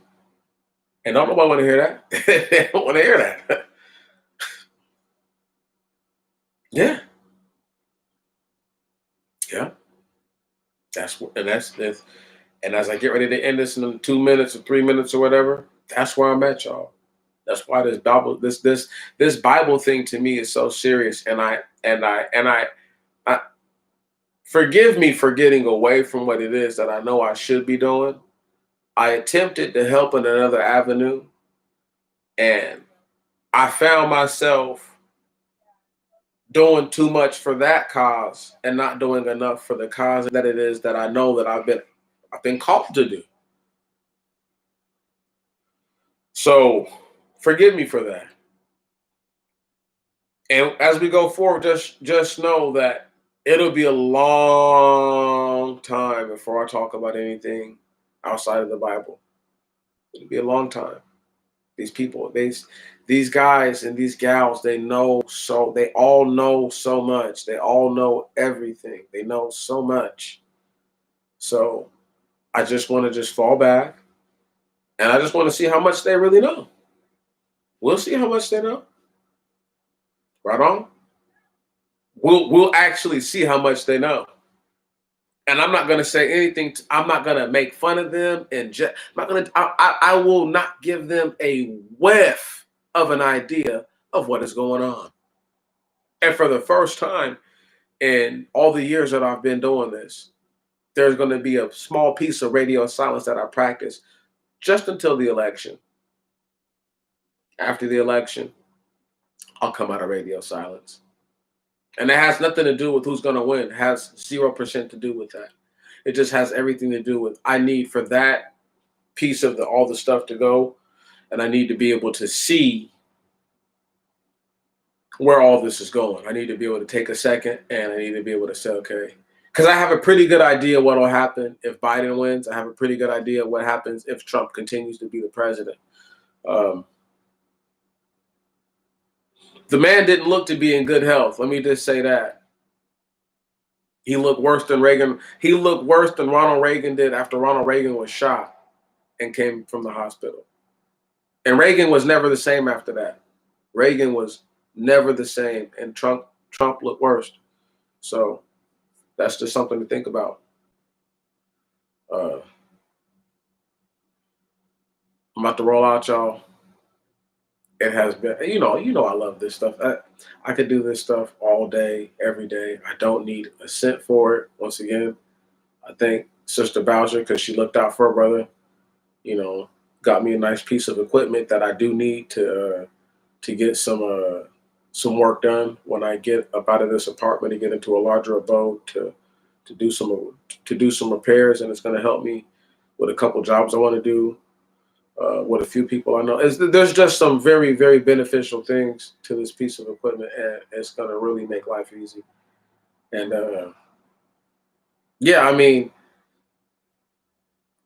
And don't nobody want to hear that. They don't want to hear that. Yeah, yeah. That's and as I get ready to end this in 2 minutes or 3 minutes or whatever, that's where I'm at, y'all. That's why this Bible thing to me is so serious. I forgive me for getting away from what it is that I know I should be doing. I attempted to help in another avenue, and I found myself doing too much for that cause and not doing enough for the cause that it is that I know that I've been called to do. So forgive me for that. And as we go forward, just know that it'll be a long time before I talk about anything outside of the Bible. It'll be a long time. These people, these guys and these gals, they all know so much. They all know everything. They know so much. So I just want to just fall back and I just want to see how much they really know. We'll see how much they know. Right on. We'll actually see how much they know. And I'm not gonna say anything. I'm not gonna make fun of them, and I'm not gonna. I will not give them a whiff of an idea of what is going on. And for the first time in all the years that I've been doing this, there's going to be a small piece of radio silence that I practice just until the election. After the election, I'll come out of radio silence. And it has nothing to do with who's going to win. It has 0% to do with that. It just has everything to do with I need for that piece of all the stuff to go, and I need to be able to see where all this is going. I need to be able to take a second and I need to be able to say, okay, because I have a pretty good idea what will happen if Biden wins. I have a pretty good idea what happens if Trump continues to be the president. Um, the man didn't look to be in good health. Let me just say that. He looked worse than Reagan. He looked worse than Ronald Reagan did after Ronald Reagan was shot and came from the hospital. And Reagan was never the same after that. Reagan was never the same, and Trump looked worse. So that's just something to think about. I'm about to roll out, y'all. It has been, I love this stuff. I could do this stuff all day, every day. I don't need a cent for it. Once again, I thank Sister Bowser because she looked out for her brother. Got me a nice piece of equipment that I do need to get some work done when I get up out of this apartment to get into a larger abode to do some repairs, and it's going to help me with a couple jobs I want to do. With a few people I know. There's just some very, very beneficial things to this piece of equipment, and it's going to really make life easy. And yeah, I mean,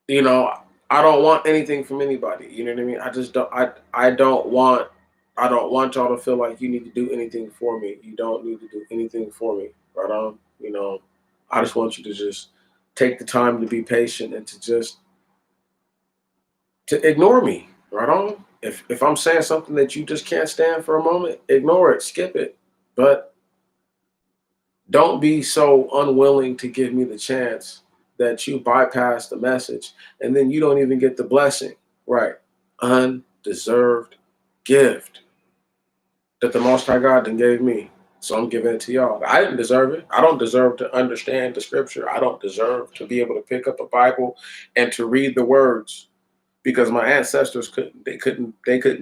you know, I don't want anything from anybody. You know what I mean? I just don't. I don't want. I don't want y'all to feel like you need to do anything for me. You don't need to do anything for me. Right on. I just want you to just take the time to be patient and to ignore me, right on. If I'm saying something that you just can't stand for a moment, ignore it, skip it. But don't be so unwilling to give me the chance that you bypass the message and then you don't even get the blessing. Right. Undeserved gift that the Most High God then gave me. So I'm giving it to y'all. I didn't deserve it. I don't deserve to understand the scripture. I don't deserve to be able to pick up a Bible and to read the words, because my ancestors couldn't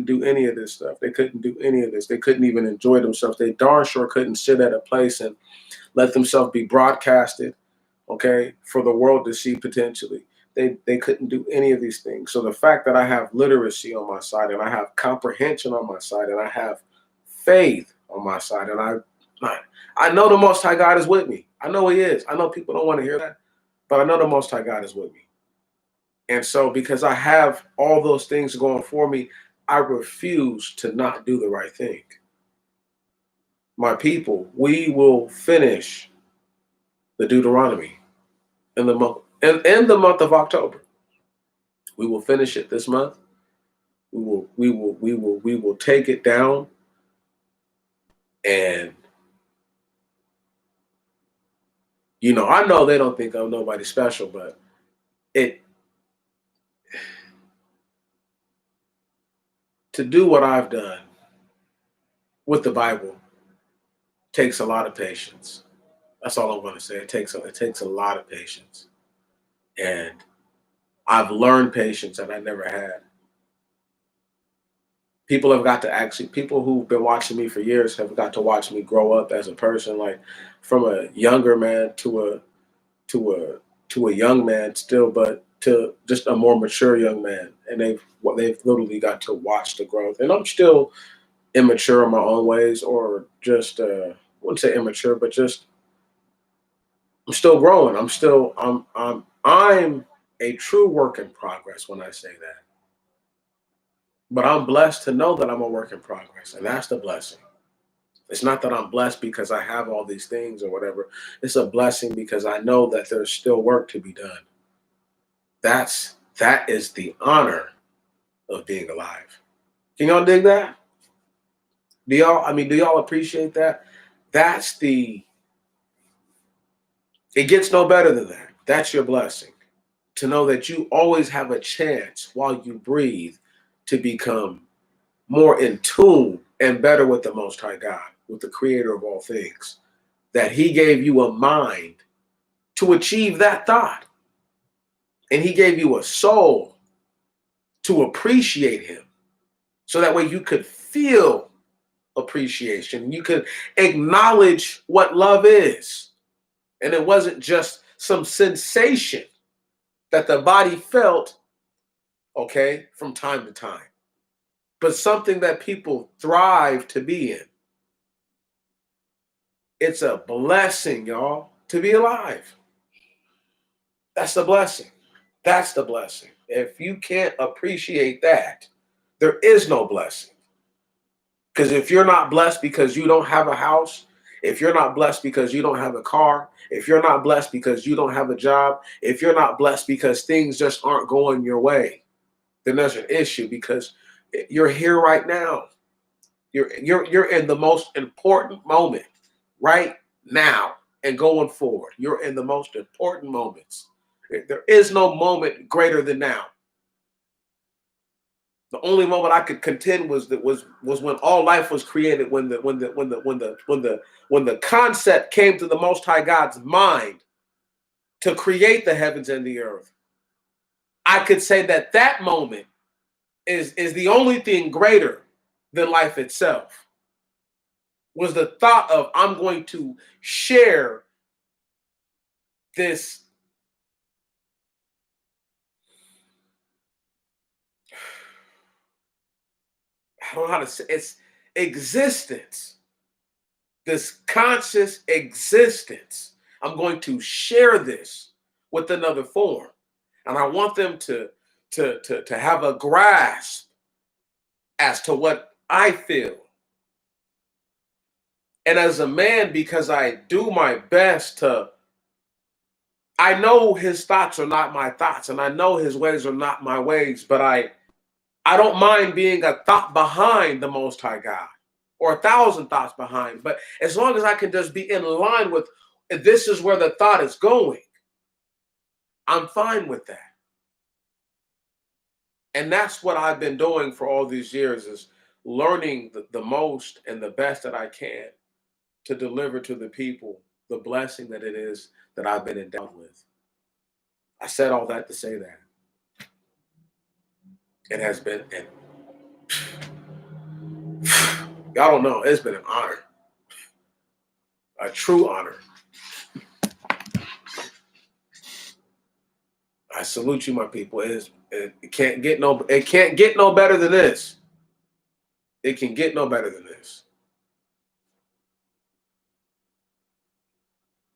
do any of this stuff. They couldn't do any of this. They couldn't even enjoy themselves. They darn sure couldn't sit at a place and let themselves be broadcasted, okay, for the world to see potentially. They couldn't do any of these things. So the fact that I have literacy on my side and I have comprehension on my side and I have faith on my side and I know the Most High God is with me. I know He is. I know people don't want to hear that, but I know the Most High God is with me. And so because I have all those things going for me, I refuse to not do the right thing. My people, we will finish the Deuteronomy in the month of October. We will finish it this month. we will take it down, and I know they don't think I'm nobody special, but it to do what I've done with the Bible takes a lot of patience. That's all I'm going to say. It takes a lot of patience, and I've learned patience that I never had. People who've been watching me for years have got to watch me grow up as a person, like from a younger man to a to a young man still, but to just a more mature young man, and they've literally got to watch the growth. And I'm still immature in my own ways, or just I wouldn't say immature, but just I'm still growing. I'm a true work in progress when I say that. But I'm blessed to know that I'm a work in progress, and that's the blessing. It's not that I'm blessed because I have all these things or whatever. It's a blessing because I know that there's still work to be done. That is the honor of being alive. Can y'all dig that? Do y'all appreciate that? That's the It gets no better than that. That's your blessing. To know that you always have a chance while you breathe to become more in tune and better with the Most High God, with the Creator of all things. That He gave you a mind to achieve that thought. And He gave you a soul to appreciate Him. So that way you could feel appreciation. You could acknowledge what love is. And it wasn't just some sensation that the body felt, okay, from time to time, but something that people thrive to be in. It's a blessing, y'all, to be alive. That's the blessing. That's the blessing. If you can't appreciate that, there is no blessing. Because if you're not blessed because you don't have a house, if you're not blessed because you don't have a car, if you're not blessed because you don't have a job, if you're not blessed because things just aren't going your way, then there's an issue, because you're here right now. You're in the most important moment right now and going forward. You're in the most important moments. There is no moment greater than now. The only moment I could contend was when all life was created, when the concept came to the Most High God's mind to create the heavens and the earth. I could say that moment is the only thing greater than life itself. Was the thought of, I'm going to share this I don't know how to say it's existence, this conscious existence. I'm going to share this with another form. And I want them to have a grasp as to what I feel. And as a man, because I do my best I know his thoughts are not my thoughts, and I know his ways are not my ways, but I don't mind being a thought behind the Most High God, or 1,000 thoughts behind. But as long as I can just be in line with, this is where the thought is going, I'm fine with that. And that's what I've been doing for all these years, is learning the most and the best that I can to deliver to the people the blessing that it is that I've been endowed with. I said all that to say that it has been, and y'all don't know, it's been an honor, a true honor. I salute you, my people. It can't get no better than this. It can get no better than this.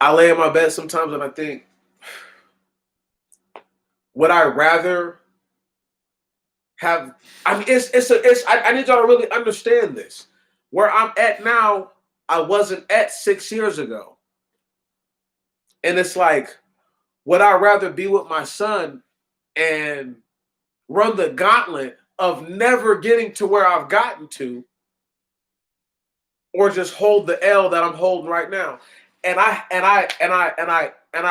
I lay in my bed sometimes and I think, would I rather have? I mean, I need y'all to really understand this. Where I'm at now, I wasn't at 6 years ago, and it's like, would I rather be with my son and run the gauntlet of never getting to where I've gotten to, or just hold the L that I'm holding right now. And I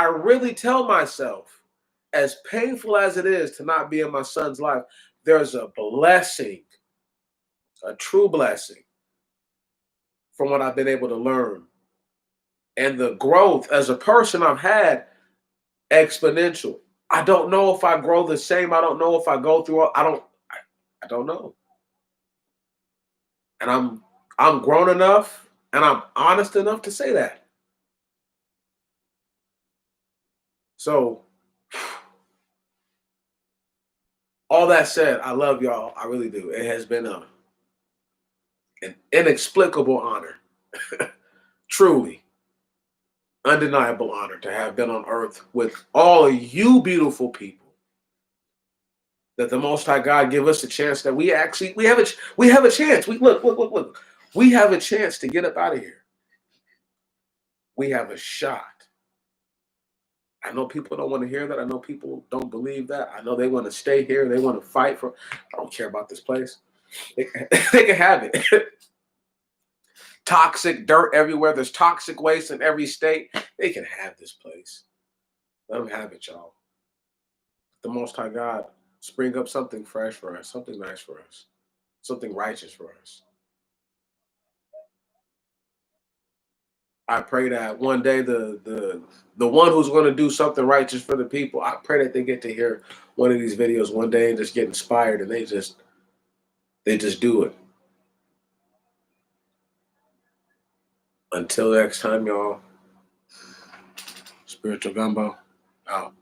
really tell myself, as painful as it is to not be in my son's life, there's a blessing, a true blessing from what I've been able to learn. And the growth as a person I've had, exponential. I don't know if I grow the same. I don't know if I go through. I don't know. And I'm grown enough and I'm honest enough to say that. So all that said, I love y'all. I really do. It has been an inexplicable honor, truly undeniable honor to have been on earth with all of you beautiful people. That the Most High God give us a chance that we have a chance. We look. We have a chance to get up out of here. We have a shot. I know people don't want to hear that. I know people don't believe that. I know they want to stay here. They want to fight for. I don't care about this place. They can have it. Toxic dirt everywhere. There's toxic waste in every state. They can have this place. Let them have it, y'all. The Most High God spring up something fresh for us, something nice for us, something righteous for us. I pray that one day the one who's going to do something righteous for the people, I pray that they get to hear one of these videos one day and just get inspired and they just do it. Until next time, y'all. Spiritual Gumbo out.